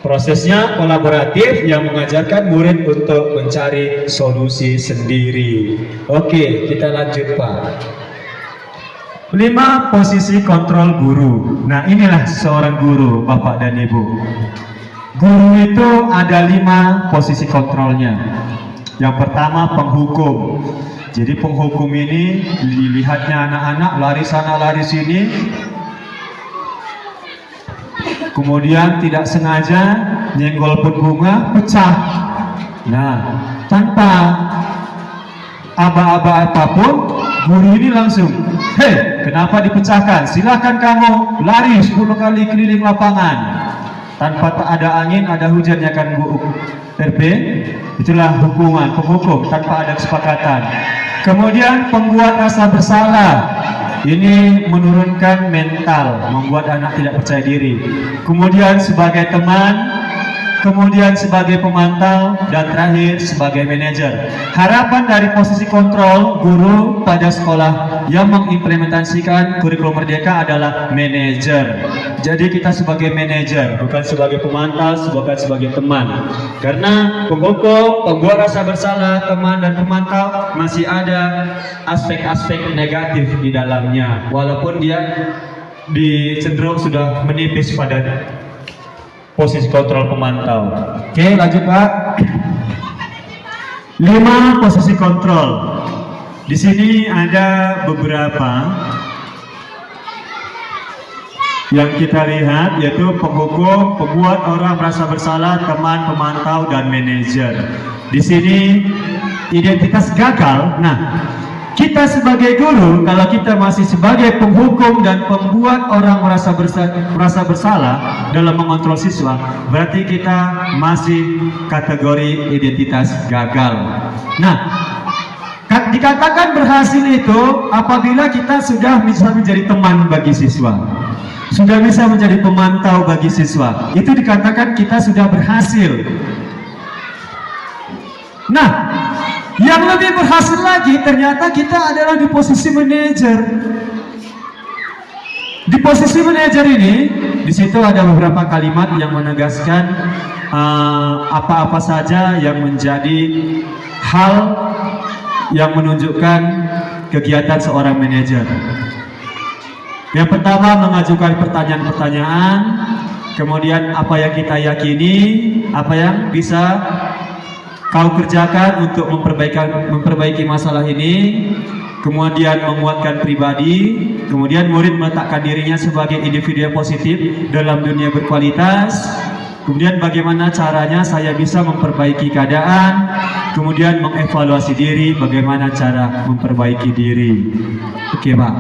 Prosesnya kolaboratif yang mengajarkan murid untuk mencari solusi sendiri. Oke, kita lanjut Pak. 5. Posisi kontrol guru. Nah, inilah seorang guru, Bapak dan Ibu. Guru itu ada 5 posisi kontrolnya. Yang pertama, penghukum. Jadi penghukum ini dilihatnya anak-anak lari sana lari sini, kemudian tidak sengaja nyenggol pot bunga pecah. Nah, tanpa aba-aba apapun, guru ini langsung, hei, kenapa dipecahkan? Silahkan kamu lari 10 kali keliling lapangan. Tanpa tak ada angin, ada hujan, ya kan Bu RP? Itulah hukuman, penghukum tanpa ada kesepakatan. Kemudian pembuat rasa bersalah. Ini menurunkan mental, membuat anak tidak percaya diri. Kemudian sebagai teman, kemudian sebagai pemantau, dan terakhir sebagai manajer. Harapan dari posisi kontrol guru pada sekolah yang mengimplementasikan kurikulum Merdeka adalah manajer. Jadi kita sebagai manajer, bukan sebagai pemantau, bukan sebagai teman. Karena penghukum, pembuat rasa bersalah, teman dan pemantau masih ada aspek-aspek negatif di dalamnya. Walaupun dia cenderung sudah menipis pada posisi kontrol pemantau. Oke, lanjut Pak. 5 posisi kontrol. Di sini ada beberapa yang kita lihat, yaitu penghukum, pembuat orang merasa bersalah, teman, pemantau, dan manajer. Di sini identitas gagal. Nah, kita sebagai guru, kalau kita masih sebagai penghukum dan pembuat orang merasa bersalah dalam mengontrol siswa, berarti kita masih kategori identitas gagal. Nah, dikatakan berhasil itu apabila kita sudah bisa menjadi teman bagi siswa, sudah bisa menjadi pemantau bagi siswa. Itu dikatakan kita sudah berhasil. Nah, yang lebih berhasil lagi ternyata kita adalah di posisi manajer. Di posisi manajer ini, di situ ada beberapa kalimat yang menegaskan apa-apa saja yang menjadi hal yang menunjukkan kegiatan seorang manajer. Yang pertama, mengajukan pertanyaan-pertanyaan, kemudian apa yang kita yakini, apa yang bisa kau kerjakan untuk memperbaiki masalah ini, kemudian menguatkan pribadi, kemudian murid meletakkan dirinya sebagai individu yang positif dalam dunia berkualitas, kemudian bagaimana caranya saya bisa memperbaiki keadaan, kemudian mengevaluasi diri, bagaimana cara memperbaiki diri. Oke Pak.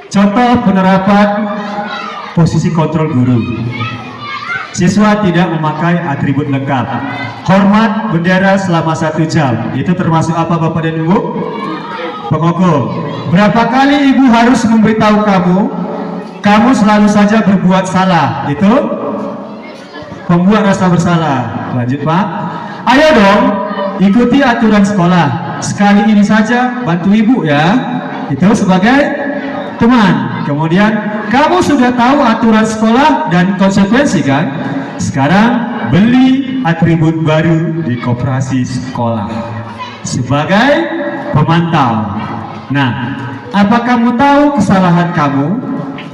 Contoh penerapan posisi kontrol guru. Siswa tidak memakai atribut lengkap. Hormat bendera selama 1 jam. Itu termasuk apa Bapak dan Ibu? Pengukur. Berapa kali Ibu harus memberitahu kamu selalu saja berbuat salah. Itu membuat rasa bersalah. Lanjut Pak. Ayo dong, ikuti aturan sekolah. Sekali ini saja bantu Ibu ya. Itu sebagai teman. Kemudian kamu sudah tahu aturan sekolah dan konsekuensi kan? Sekarang beli atribut baru di koperasi sekolah sebagai pemantau. Nah, apa kamu tahu kesalahan kamu?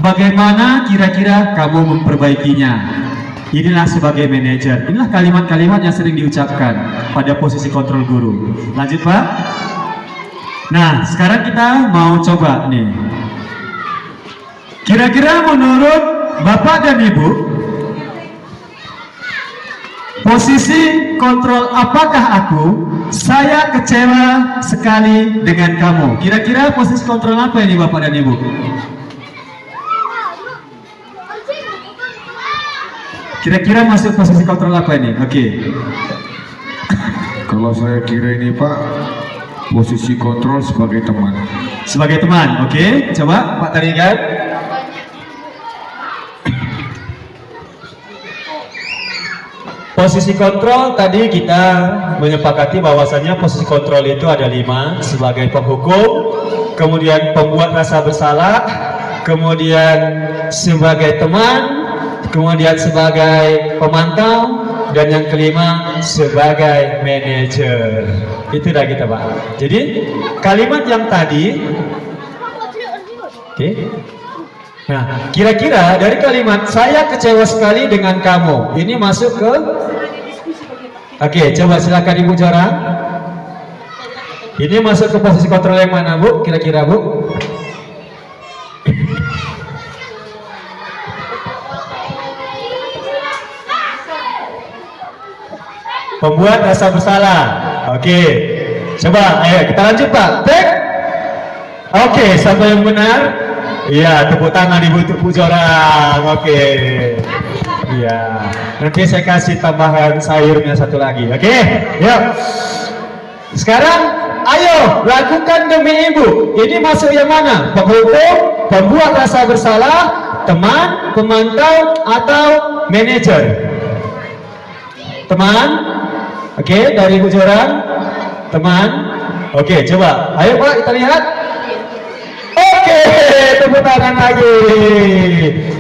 Bagaimana kira-kira kamu memperbaikinya? Inilah sebagai manajer. Inilah kalimat-kalimat yang sering diucapkan pada posisi kontrol guru. Lanjut Pak. Nah, sekarang kita mau coba nih. Kira-kira menurut Bapak dan Ibu, posisi kontrol apakah saya kecewa sekali dengan kamu? Kira-kira posisi kontrol apa ini Bapak dan Ibu? Kira-kira masuk posisi kontrol apa ini? Oke.
Kalau saya kira ini Pak, posisi kontrol sebagai teman.
Sebagai teman, oke. Coba Pak Tarigan. Posisi kontrol tadi kita menyepakati bahwasannya posisi kontrol itu ada 5, sebagai penghukum, kemudian pembuat rasa bersalah, kemudian sebagai teman, kemudian sebagai pemantau, dan yang kelima sebagai manajer. Itu dah kita Pak. Jadi kalimat yang tadi, oke. Nah, kira-kira dari kalimat saya kecewa sekali dengan kamu, ini masuk ke, oke, coba silakan Ibu Jora. Ini masuk ke posisi kontrol yang mana Bu? Kira-kira Bu? Pembuat rasa bersalah. Oke, coba ayo kita lanjut Pak. Back. Oke, siapa yang benar? Iya, tepuk tangan Ibu untuk Bu Jorang. Oke. Iya. Nanti saya kasih tambahan sayurnya satu lagi. Oke. Yuk. Sekarang ayo lakukan demi Ibu. Ini masuk yang mana? Penghukum, pembuat rasa bersalah, teman, pemantau, atau manajer? Teman. Oke, dari Bu Jorang. Teman. Oke, coba. Ayo Pak, kita lihat. Oke, tepuk tangan lagi.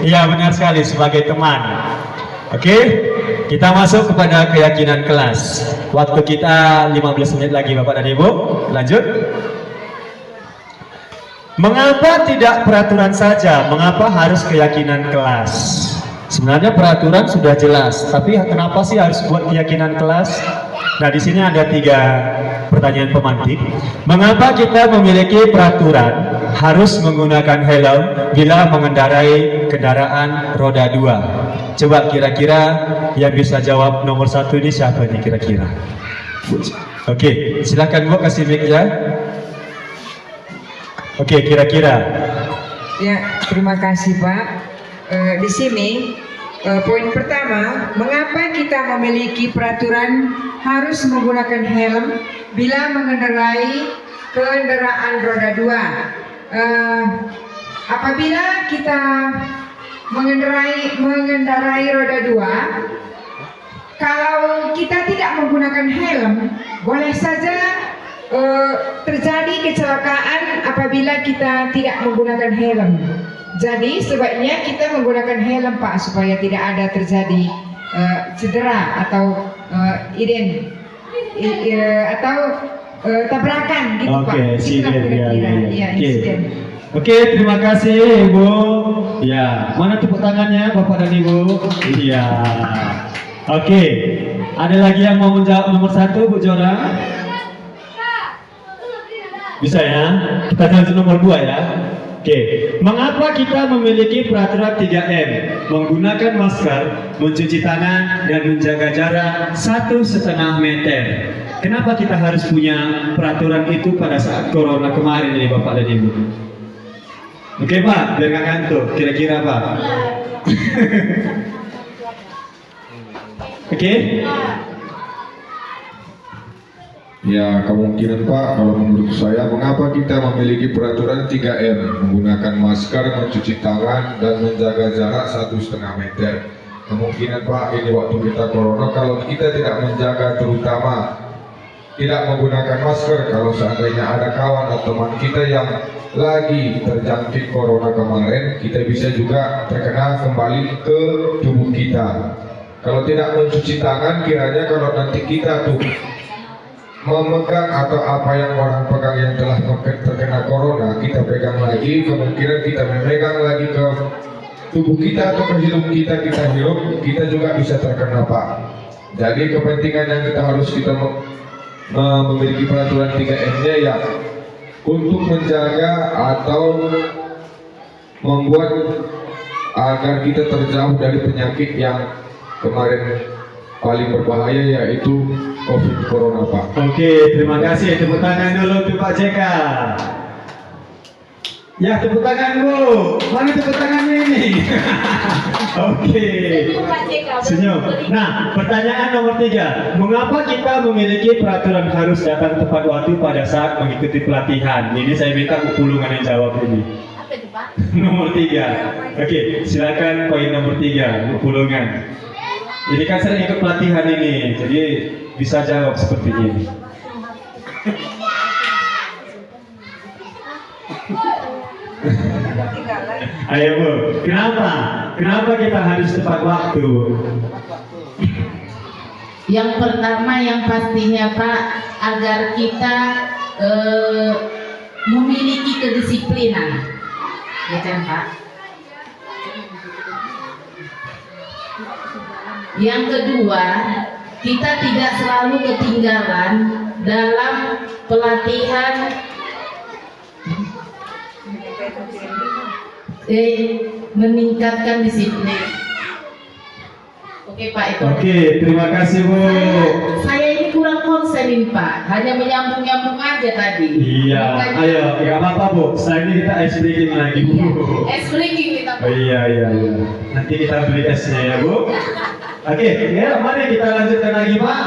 Iya benar sekali, sebagai teman. Oke, kita masuk kepada keyakinan kelas. Waktu kita 15 menit lagi Bapak dan Ibu. Lanjut. Mengapa tidak peraturan saja? Mengapa harus keyakinan kelas? Sebenarnya peraturan sudah jelas, tapi kenapa sih harus buat keyakinan kelas? Nah, di sini ada 3 pertanyaan pemantik. Mengapa kita memiliki peraturan harus menggunakan helm bila mengendarai kendaraan roda 2? Coba kira-kira yang bisa jawab nomor 1 ini siapa nih kira-kira? Oke, silakan Bu kasih mic ya. Oke, kira-kira.
Ya, terima kasih Pak. Di sini poin pertama, mengapa kita memiliki peraturan harus menggunakan helm bila mengendarai kendaraan roda 2? Apabila kita mengendarai roda 2, kalau kita tidak menggunakan helm, boleh saja terjadi kecelakaan apabila kita tidak menggunakan helm. Jadi sebaiknya kita menggunakan helm Pak, supaya tidak ada terjadi cedera atau tabrakan gitu Pak.
Oke, terima kasih Ibu. Ya, mana tepuk tangannya Bapak dan Ibu? Iya. Oke, ada lagi yang mau menjawab nomor 1 Bu Jora? Bisa ya? Kita lanjut nomor 2 ya. Oke, mengapa kita memiliki peraturan 3M? Menggunakan masker, mencuci tangan, dan menjaga jarak 1,5 meter. Kenapa kita harus punya peraturan itu pada saat corona kemarin ini Bapak dan Ibu? Oke Pak, biar nggak ngantuk. Kira-kira Pak. Oke.
Ya, kemungkinan Pak, kalau menurut saya, mengapa kita memiliki peraturan 3M, menggunakan masker, mencuci tangan, dan menjaga jarak 1,5 meter. Kemungkinan Pak, ini waktu kita corona, kalau kita tidak menjaga, terutama tidak menggunakan masker, kalau seandainya ada kawan atau teman kita yang lagi terjangkit corona kemarin, kita bisa juga terkena kembali ke tubuh kita. Kalau tidak mencuci tangan, kiranya kalau nanti kita tuh memegang atau apa yang orang pegang yang telah terkena corona, kita pegang lagi, kemungkinan kita memegang lagi ke tubuh kita atau ke hidung kita hirup, kita juga bisa terkena Pak. Jadi kepentingan yang kita harus memiliki peraturan 3M-nya ya untuk menjaga atau membuat agar kita terjauh dari penyakit yang kemarin paling berbahaya, yaitu COVID Corona Pak.
Oke, terima kasih. Tepuk tangan dulu untuk Pak JK. Ya, tepuk tangan Bu. Mana tepuk tangannya ini? Oke. Senyum. Nah, pertanyaan nomor 3. Mengapa kita memiliki peraturan harus datang tepat waktu pada saat mengikuti pelatihan? Ini saya minta Bu Pulungan yang jawab ini.
Apa itu Pak?
Nomor 3. Oke, silakan poin nomor 3, Bu Pulungan. Jadi kan sering ikut pelatihan ini, jadi bisa jawab seperti ini. Ayo Bu, kenapa? Kenapa kita harus tepat waktu?
Yang pertama yang pastinya Pak, agar kita memiliki kedisiplinan, ya kan Pak? Yang kedua, kita tidak selalu ketinggalan dalam pelatihan meningkatkan disiplin. Oke Pak, itu.
Oke, terima kasih Bu.
Saya ini kurang konsen ini Pak, hanya menyambung-nyambung aja tadi.
Iya, ayo, nggak apa-apa Bu. Setelah ini kita ice breaking lagi Bu.
Es breaking kita Pak.
Oh, iya. Nanti kita beli esnya ya Bu. Oke, ya, mari kita lanjutkan lagi Pak.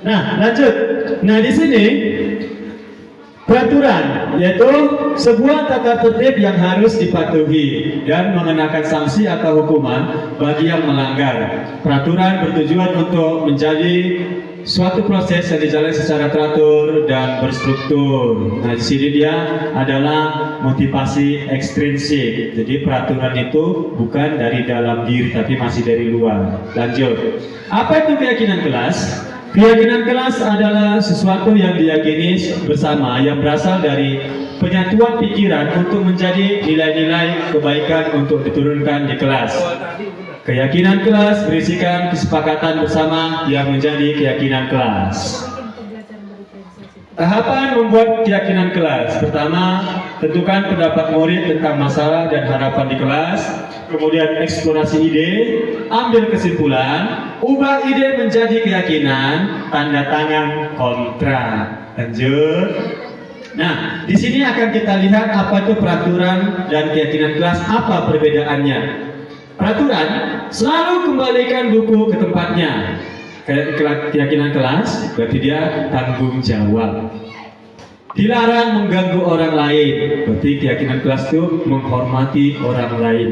Nah, lanjut. Nah, di sini peraturan yaitu sebuah tata tertib yang harus dipatuhi dan mengenakan sanksi atau hukuman bagi yang melanggar. Peraturan bertujuan untuk menjadi suatu proses yang dijalani secara teratur dan berstruktur. Nah, di sini dia adalah motivasi ekstrinsik. Jadi peraturan itu bukan dari dalam diri tapi masih dari luar. Lanjut. Apa itu keyakinan kelas? Keyakinan kelas adalah sesuatu yang diyakini bersama yang berasal dari penyatuan pikiran untuk menjadi nilai-nilai kebaikan untuk diturunkan di kelas. Keyakinan kelas berisikan kesepakatan bersama yang menjadi keyakinan kelas. Tahapan membuat keyakinan kelas. Pertama, tentukan pendapat murid tentang masalah dan harapan di kelas. Kemudian eksplorasi ide, ambil kesimpulan, ubah ide menjadi keyakinan, tanda tangan kontrak. Lanjut. Nah, di sini akan kita lihat apa itu peraturan dan keyakinan kelas, apa perbedaannya. Peraturan selalu kembalikan buku ke tempatnya. Keyakinan kelas berarti dia tanggung jawab. Dilarang mengganggu orang lain, berarti keyakinan kelas itu menghormati orang lain.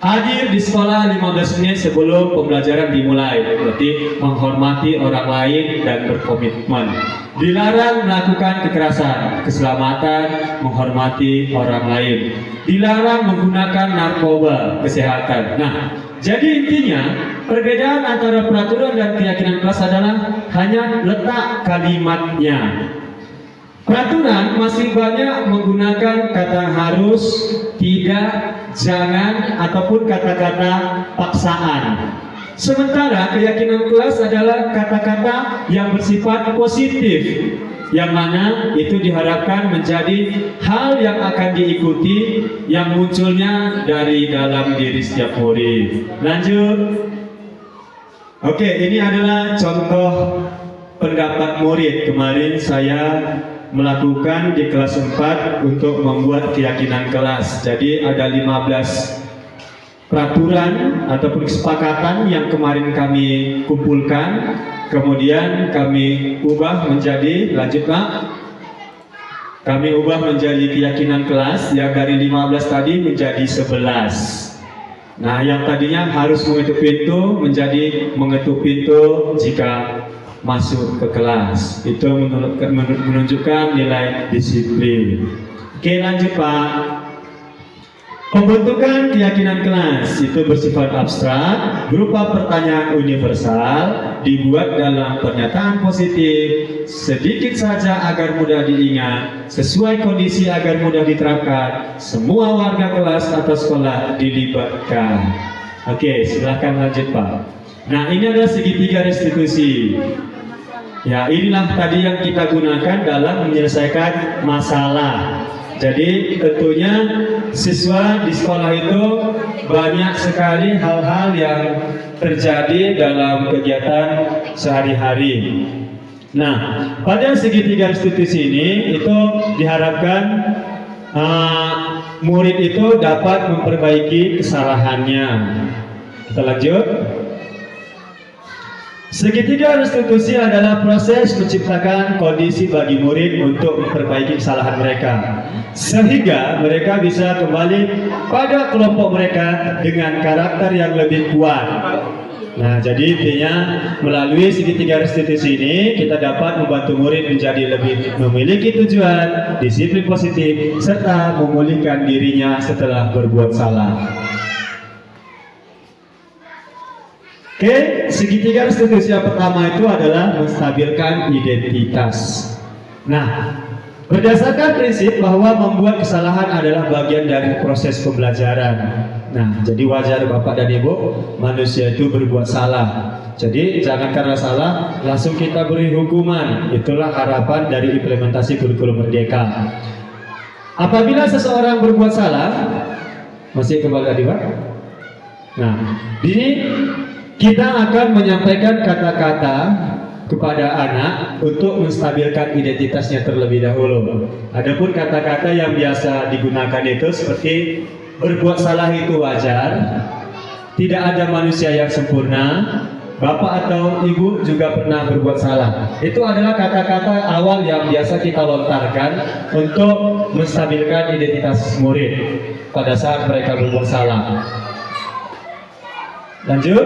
Hadir di sekolah 15 menit sebelum pembelajaran dimulai, berarti menghormati orang lain dan berkomitmen. Dilarang melakukan kekerasan, keselamatan, menghormati orang lain. Dilarang menggunakan narkoba, kesehatan. Nah, jadi intinya perbedaan antara peraturan dan keyakinan kelas adalah hanya letak kalimatnya. Peraturan masih banyak menggunakan kata harus, tidak, jangan, ataupun kata-kata paksaan. Sementara keyakinan kelas adalah kata-kata yang bersifat positif, yang mana itu diharapkan menjadi hal yang akan diikuti yang munculnya dari dalam diri setiap murid. Lanjut. Oke, ini adalah contoh pendapat murid. Kemarin saya
melakukan di kelas 4 untuk membuat keyakinan kelas. Jadi ada 15 peraturan ataupun kesepakatan yang kemarin kami kumpulkan, kemudian kami ubah menjadi, lanjut Pak, kami ubah menjadi keyakinan kelas yang dari 15 tadi menjadi 11. Nah, yang tadinya harus mengetuk pintu menjadi mengetuk pintu jika masuk ke kelas. Itu menunjukkan nilai disiplin. Oke, lanjut Pak. Pembentukan keyakinan kelas itu bersifat abstrak, berupa pertanyaan universal, dibuat dalam pernyataan positif, sedikit saja agar mudah diingat, sesuai kondisi agar mudah diterapkan, semua warga kelas atau sekolah dilibatkan. Oke, silahkan lanjut Pak. Nah, ini adalah segitiga restitusi. Ya, inilah tadi yang kita gunakan dalam menyelesaikan masalah. Jadi tentunya siswa di sekolah itu banyak sekali hal-hal yang terjadi dalam kegiatan sehari-hari. Nah, pada segitiga restitusi ini itu diharapkan murid itu dapat memperbaiki kesalahannya. Kita lanjut. Segitiga restitusi adalah proses menciptakan kondisi bagi murid untuk memperbaiki kesalahan mereka, sehingga mereka bisa kembali pada kelompok mereka dengan karakter yang lebih kuat. Nah, jadi intinya melalui segitiga restitusi ini kita dapat membantu murid menjadi lebih memiliki tujuan, disiplin positif, serta memulihkan dirinya setelah berbuat salah. Oke, segitiga restitusi yang pertama itu adalah menstabilkan identitas. Nah, berdasarkan prinsip bahwa membuat kesalahan adalah bagian dari proses pembelajaran. Nah, jadi wajar Bapak dan Ibu, manusia itu berbuat salah. Jadi jangan karena salah langsung kita beri hukuman. Itulah harapan dari implementasi kurikulum merdeka. Apabila seseorang berbuat salah, masih kembali tadi Pak? Nah, ini kita akan menyampaikan kata-kata kepada anak untuk menstabilkan identitasnya terlebih dahulu. Adapun kata-kata yang biasa digunakan itu seperti berbuat salah itu wajar, tidak ada manusia yang sempurna, Bapak atau Ibu juga pernah berbuat salah. Itu adalah kata-kata awal yang biasa kita lontarkan untuk menstabilkan identitas murid pada saat mereka berbuat salah. Lanjut,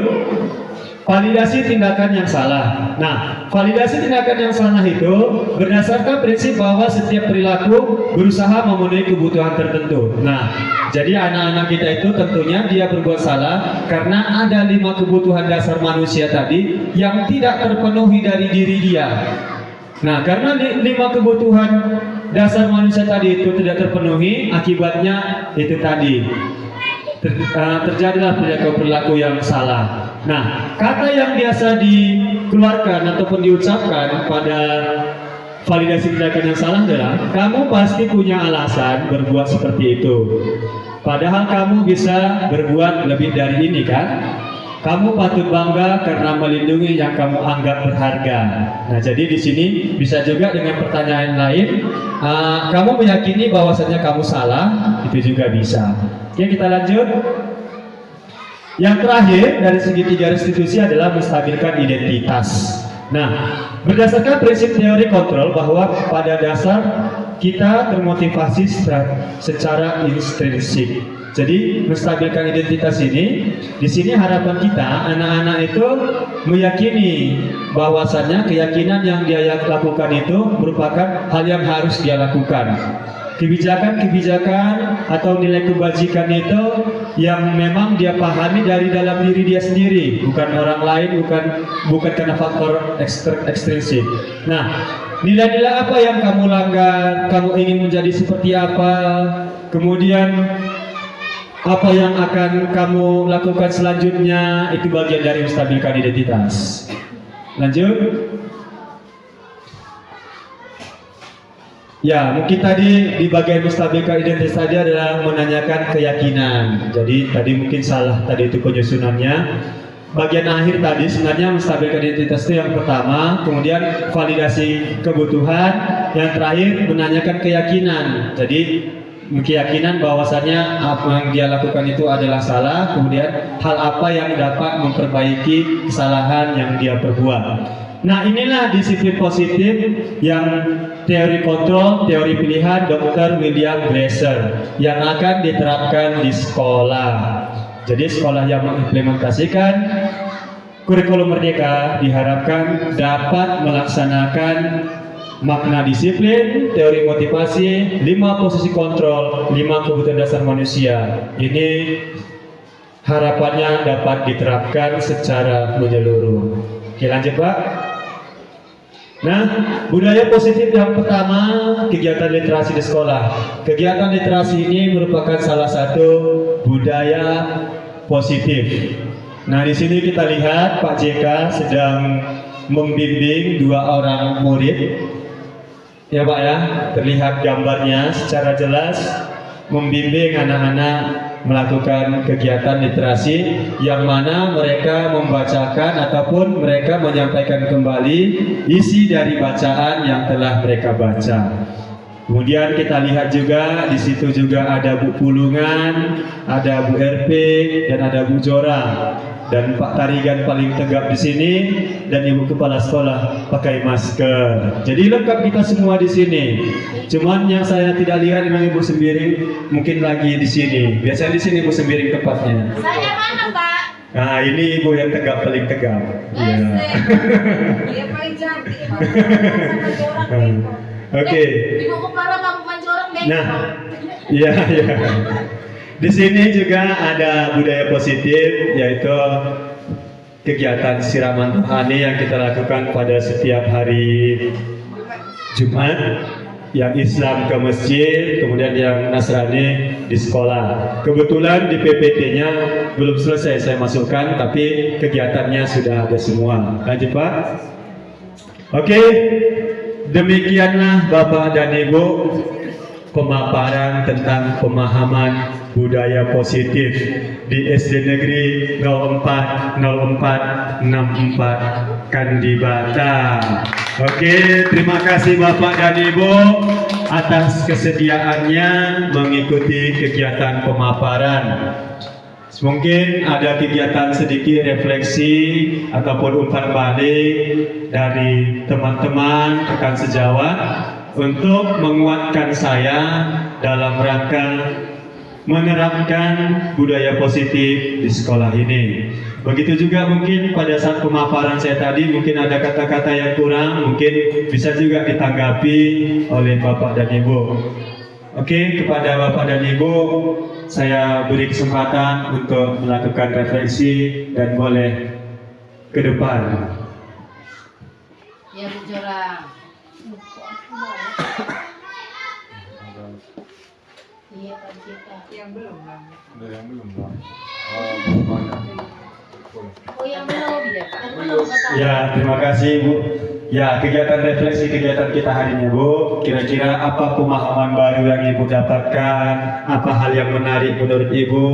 validasi tindakan yang salah. Nah, validasi tindakan yang salah itu berdasarkan prinsip bahwa setiap perilaku berusaha memenuhi kebutuhan tertentu. Nah, jadi anak-anak kita itu tentunya dia berbuat salah karena ada 5 kebutuhan dasar manusia tadi yang tidak terpenuhi dari diri dia. Nah, karena 5 kebutuhan dasar manusia tadi itu tidak terpenuhi, akibatnya itu tadi terjadilah perilaku yang salah. Nah, kata yang biasa dikeluarkan ataupun diucapkan pada validasi tindakan yang salah adalah kamu pasti punya alasan berbuat seperti itu. Padahal kamu bisa berbuat lebih dari ini kan? Kamu patut bangga karena melindungi yang kamu anggap berharga. Nah, jadi di sini bisa juga dengan pertanyaan lain, kamu meyakini bahwasanya kamu salah, itu juga bisa. Oke, kita lanjut. Yang terakhir dari segitiga restitusi adalah menstabilkan identitas. Nah, berdasarkan prinsip teori kontrol bahwa pada dasar kita termotivasi secara intrinsik. Jadi menstabilkan identitas ini, di sini harapan kita anak-anak itu meyakini bahwasannya keyakinan yang dia lakukan itu merupakan hal yang harus dia lakukan. Kebijakan-kebijakan atau nilai kebajikan itu yang memang dia pahami dari dalam diri dia sendiri, bukan orang lain, bukan karena faktor ekstrinsik. Nah, nilai-nilai apa yang kamu langgar, kamu ingin menjadi seperti apa, kemudian apa yang akan kamu lakukan selanjutnya, itu bagian dari menstabilkan identitas. Lanjut. Ya, mungkin tadi di bagian menstabilkan identitas tadi adalah menanyakan keyakinan. Jadi tadi mungkin salah tadi itu penyusunannya. bagian akhir tadi sebenarnya menstabilkan identitas itu yang pertama, kemudian validasi kebutuhan, yang terakhir menanyakan keyakinan. Jadi keyakinan bahwasannya apa yang dia lakukan itu adalah salah, kemudian hal apa yang dapat memperbaiki kesalahan yang dia perbuat. Nah, inilah disiplin positif yang teori kontrol, teori pilihan Dr. William Glasser yang akan diterapkan di sekolah. Jadi sekolah yang mengimplementasikan kurikulum Merdeka diharapkan dapat melaksanakan makna disiplin, teori motivasi, 5 posisi kontrol, 5 kebutuhan dasar manusia. Ini harapannya dapat diterapkan secara menyeluruh. Oke, lanjut Pak. Nah, budaya positif yang pertama, kegiatan literasi di sekolah. Kegiatan literasi ini merupakan salah satu budaya positif. Nah, di sini kita lihat Pak JK sedang membimbing 2 orang murid. Ya Pak ya, terlihat gambarnya secara jelas membimbing anak-anak melakukan kegiatan literasi yang mana mereka membacakan ataupun mereka menyampaikan kembali isi dari bacaan yang telah mereka baca. Kemudian kita lihat juga di situ juga ada Bu Pulungan, ada Bu RP dan ada Bu Jorang. Dan Pak Tarigan paling tegap di sini dan Ibu Kepala Sekolah pakai masker. Jadi lengkap kita semua di sini. Cuman yang saya tidak lihat memang Ibu Sembiring mungkin lagi di sini. Biasanya di sini Ibu Sembiring tepatnya.
Saya mana, Pak?
Nah, ini Ibu yang tegap paling tegap. Iya.
Dia paling cantik.
Oke.
Ibu Kepala Mampu Manjorang deh.
Nah, iya. Di sini juga ada budaya positif, yaitu kegiatan siraman rohani yang kita lakukan pada setiap hari Jumat. Yang Islam ke masjid, kemudian yang Nasrani di sekolah. Kebetulan di PPT-nya belum selesai saya masukkan, tapi kegiatannya sudah ada semua. Lanjut Pak. Oke, demikianlah Bapak dan Ibu pemaparan tentang pemahaman budaya positif di SD Negeri 040464 Kandibata. Oke, terima kasih Bapak dan Ibu atas kesediaannya mengikuti kegiatan pemaparan. Mungkin ada kegiatan sedikit refleksi ataupun umpan balik dari teman-teman rekan sejawat untuk menguatkan saya dalam rangka menerapkan budaya positif di sekolah ini. Begitu juga mungkin pada saat pemaparan saya tadi mungkin ada kata-kata yang kurang, mungkin bisa juga ditanggapi oleh Bapak dan Ibu. Oke, kepada Bapak dan Ibu saya beri kesempatan untuk melakukan refleksi dan boleh ke depan.
Ya, Bu Jorang. Iya, Pak JK.
Yang belum.
Oh, yang belum ya, Pak. Yang belum kata.
Ya, terima kasih Bu. Ya, kegiatan refleksi kegiatan kita hari ini Bu. Kira-kira apa pemahaman baru yang Ibu dapatkan? Apa hal yang menarik menurut Ibu?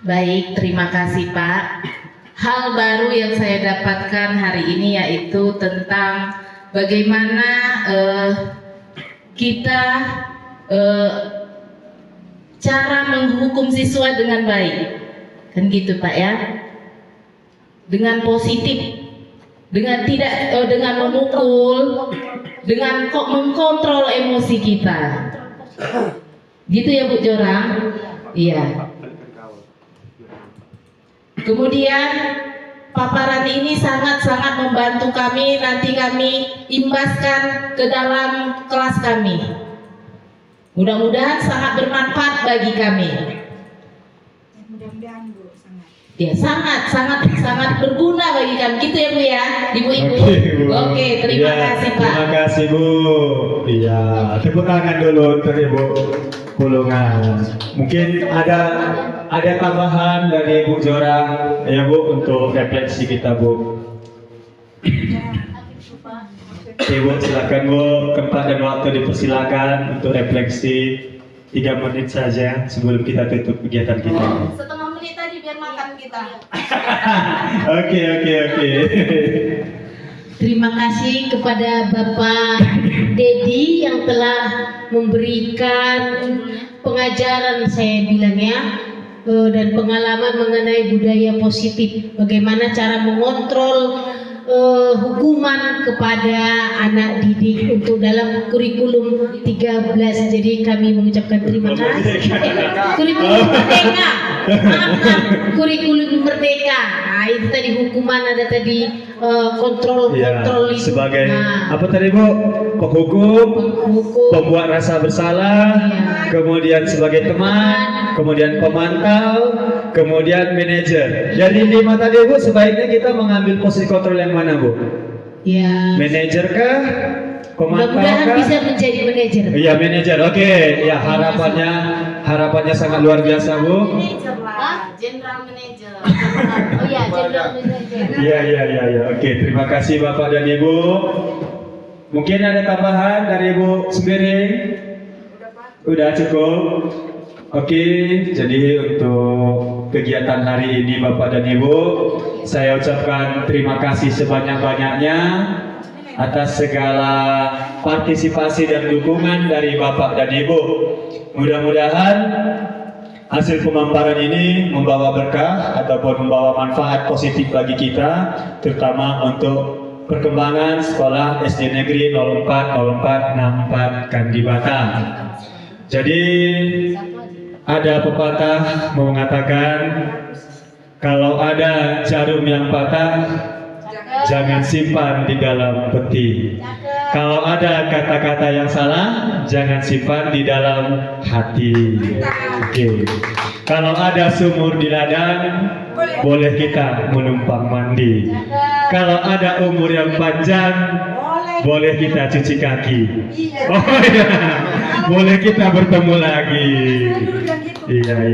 Baik, terima kasih Pak. Hal baru yang saya dapatkan hari ini yaitu tentang bagaimana kita cara menghukum siswa dengan baik, kan gitu Pak ya, dengan positif, dengan tidak dengan memukul, dengan mengkontrol emosi kita, gitu ya Bu Jorang. Iya. Kemudian paparan ini sangat-sangat membantu kami, nanti kami imbaskan ke dalam kelas kami. Mudah-mudahan sangat bermanfaat bagi kami.
Mudah-mudahan Bu, sangat.
Ya, sangat berguna bagi kami. Gitu ya Bu ya, Ibu-ibu. Oke, terima kasih Pak.
Terima kasih Bu. Iya, tepuk tangan dulu untuk Ibu Pulungan. Mungkin ada tambahan dari Bu Jorang ya Bu untuk refleksi kita Bu. Ibu silakan Bu, tempat dan waktu dipersilakan untuk refleksi 3 menit saja sebelum kita tutup kegiatan kita.
Setengah menit tadi biar makan kita.
Oke.
Terima kasih kepada Bapak Dedi yang telah memberikan pengajaran, saya bilang ya, dan pengalaman mengenai budaya positif. Bagaimana cara mengontrol hukuman kepada anak didik untuk dalam kurikulum 13. Jadi kami mengucapkan terima kasih. Kurikulum merdeka. Maaf, kurikulum merdeka. Nah, itu tadi hukuman, ada tadi kontrol itu.
Sebagai
Nah,
apa tadi Bu? Penghukum,
hukum.
pembuat rasa bersalah, kemudian sebagai teman, kemudian pemantau, kemudian manajer. Dari 5 tadi Bu, sebaiknya kita mengambil posisi kontrol yang mana Bu?
Ya.
Manajer kah? Pemantau
Mudah-mudahan
kah?
bisa menjadi manajer.
Iya manajer, oke. Ya harapannya sangat luar biasa Bu.
Manajer lah, general manager. Oh iya, general manager.
Iya. Oke, terima kasih Bapak dan Ibu. Mungkin ada tambahan dari Ibu sendiri? Udah cukup. Oke, jadi untuk kegiatan hari ini Bapak dan Ibu, saya ucapkan terima kasih sebanyak-banyaknya atas segala partisipasi dan dukungan dari Bapak dan Ibu. Mudah-mudahan hasil pemaparan ini membawa berkah ataupun membawa manfaat positif bagi kita, terutama untuk perkembangan sekolah SD Negeri 04 Kandi Batam. Jadi ada pepatah mengatakan kalau ada jarum yang patah jangan simpan di dalam peti. Kalau ada kata-kata yang salah jangan simpan di dalam hati. Oke. Kalau ada sumur di ladang boleh kita menumpang mandi. Kalau ada umur yang panjang boleh kita cuci kaki. Oh iya, boleh kita bertemu lagi. Iya.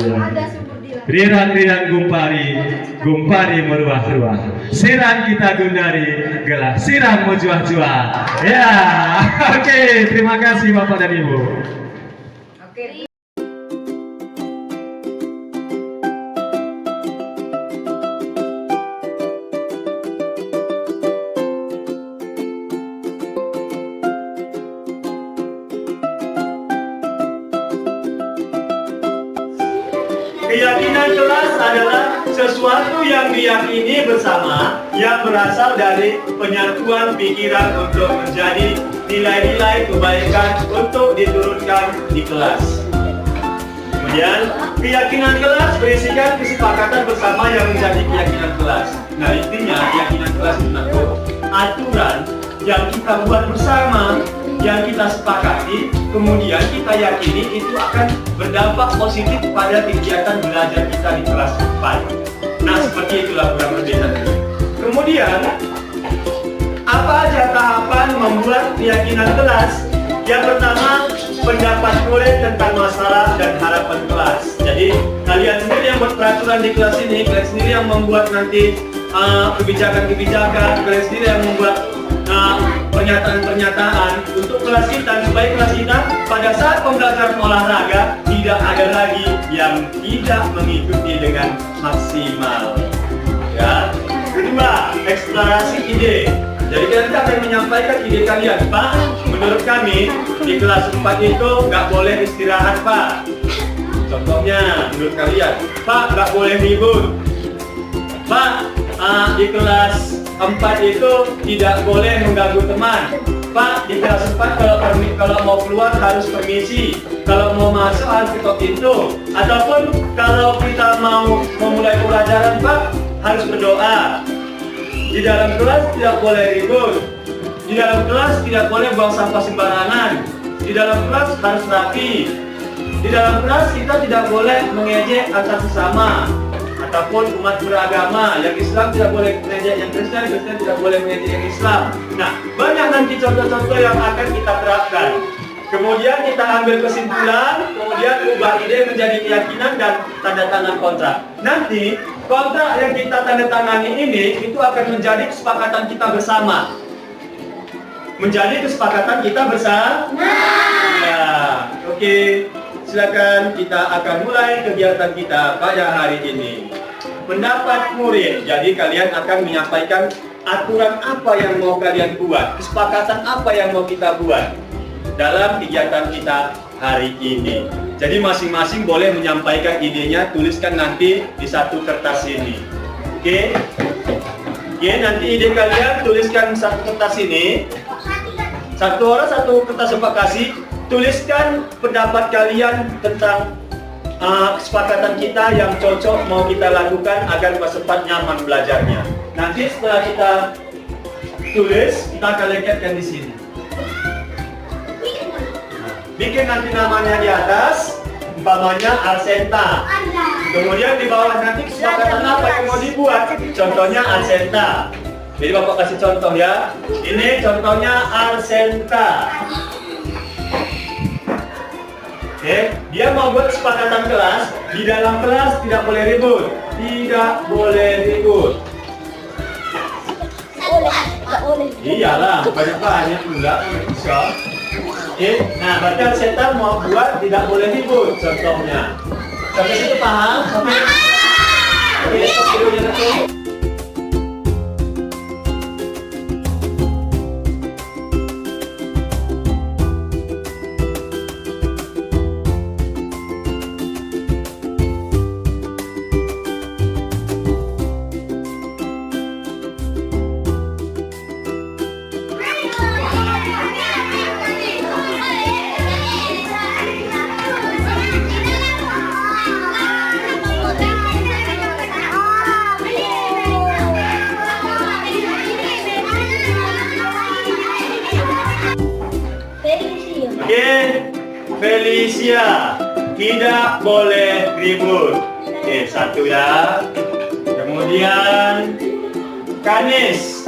Riran-riran gumpari meruah-ruah. Siram kita gundari, gelas siram menjuah-juah. Ya, oke. Terima kasih Bapak dan Ibu. Keyakinan kelas adalah sesuatu yang diyakini bersama yang berasal dari penyatuan pikiran untuk menjadi nilai-nilai kebaikan untuk diturunkan di kelas. Kemudian, keyakinan kelas berisikan kesepakatan bersama yang menjadi keyakinan kelas. Nah, intinya keyakinan kelas itu aturan yang kita buat bersama, yang kita sepakati, kemudian kita yakini itu akan berdampak positif pada kegiatan belajar kita di kelas 4. Nah, seperti itulah kurang lebih tadi. Kemudian, apa aja tahapan membuat keyakinan kelas? Yang pertama, pendapat murid tentang masalah dan harapan kelas. Jadi, kalian sendiri yang buat peraturan di kelas ini, kalian sendiri yang membuat nanti kebijakan-kebijakan, kalian sendiri yang membuat pernyataan-pernyataan untuk kelas kita, supaya kelas kita pada saat pembelajaran olahraga tidak ada lagi yang tidak mengikuti dengan maksimal. Ya. Kedua, eksplorasi ide. Jadi kalian akan menyampaikan ide kalian. Pak, menurut kami di kelas 4 itu nggak boleh istirahat Pak. Contohnya menurut kalian, Pak nggak boleh libur. Pak, di kelas 4 itu tidak boleh mengganggu teman. Pak, di kelas 4 kalau mau keluar harus permisi. Kalau mau masuk harus ketok pintu. Ataupun kalau kita mau memulai pelajaran Pak, harus berdoa. Di dalam kelas tidak boleh ribut. Di dalam kelas tidak boleh buang sampah sembarangan. Di dalam kelas harus rapi. Di dalam kelas kita tidak boleh mengejek antar sesama ataupun umat beragama. Yang Islam tidak boleh mengejek yang Kristen, Kristen tidak boleh mengejek yang Islam. Nah, banyak nanti contoh-contoh yang akan kita terapkan. Kemudian kita ambil kesimpulan, kemudian ubah ide menjadi keyakinan dan tanda tangan kontrak. Nanti kontrak yang kita tanda tangani ini itu akan menjadi kesepakatan kita bersama. Menjadi kesepakatan kita bersama. Ya, oke. Silakan kita akan mulai kegiatan kita pada hari ini. pendapat murid. Jadi kalian akan menyampaikan aturan apa yang mau kalian buat, kesepakatan apa yang mau kita buat dalam kegiatan kita hari ini. Jadi masing-masing boleh menyampaikan idenya, tuliskan nanti di satu kertas ini. Oke? Oke, nanti ide kalian tuliskan satu kertas ini. Satu orang satu kertas Bapak kasih, tuliskan pendapat kalian tentang kesepakatan kita yang cocok mau kita lakukan agar peserta nyaman belajarnya. Nanti setelah kita tulis, kita akan lihatkan di sini. Bikin nanti namanya di atas, umpamanya Arsenta. Kemudian di bawah nanti kesepakatan apa yang mau dibuat, contohnya Arsenta. Jadi Bapak kasih contoh ya. Ini contohnya Arsenta. Oke, dia mau buat kesepakatan kelas. Di dalam kelas tidak boleh ribut. Tidak boleh ribut. Iyalah, banyak-banyak enggak bisa. Oke, nah berarti Arsenta mau buat tidak boleh ribut. Contohnya. Sampai situ paham? Oke, stop videonya nanti. Oke, Felicia, tidak boleh ribut. Oke, satu ya. Kemudian Kanis,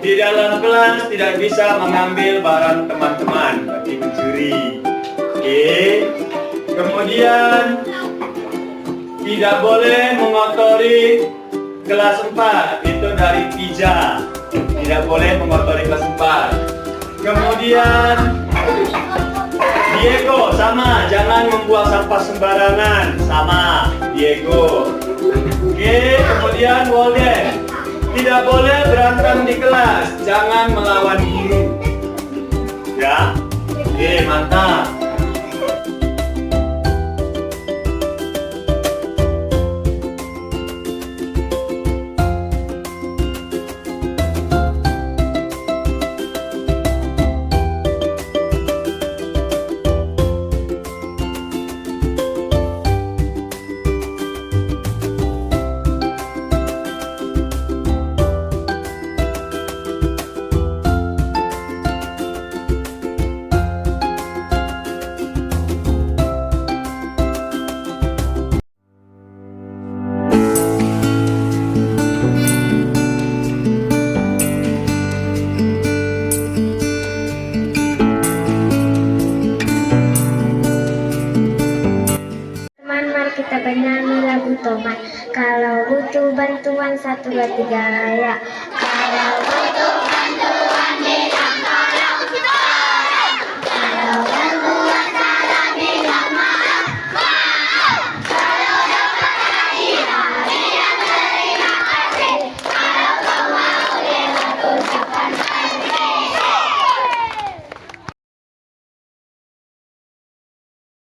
di dalam kelas tidak bisa mengambil barang teman-teman, berarti mencuri. Oke. Kemudian tidak boleh mengotori kelas 4, itu dari Pija. Tidak boleh mengotori kelas 4. Kemudian Diego, sama, jangan membuang sampah sembarangan, sama, Diego. Oke, kemudian Walden, tidak boleh berantem di kelas, jangan melawan guru. Ya, oke, mantap.
Kita bernyanyi lagu Tomat. Kalau butuh bantuan 1, 2, 3 ya. Kalau butuh bantuan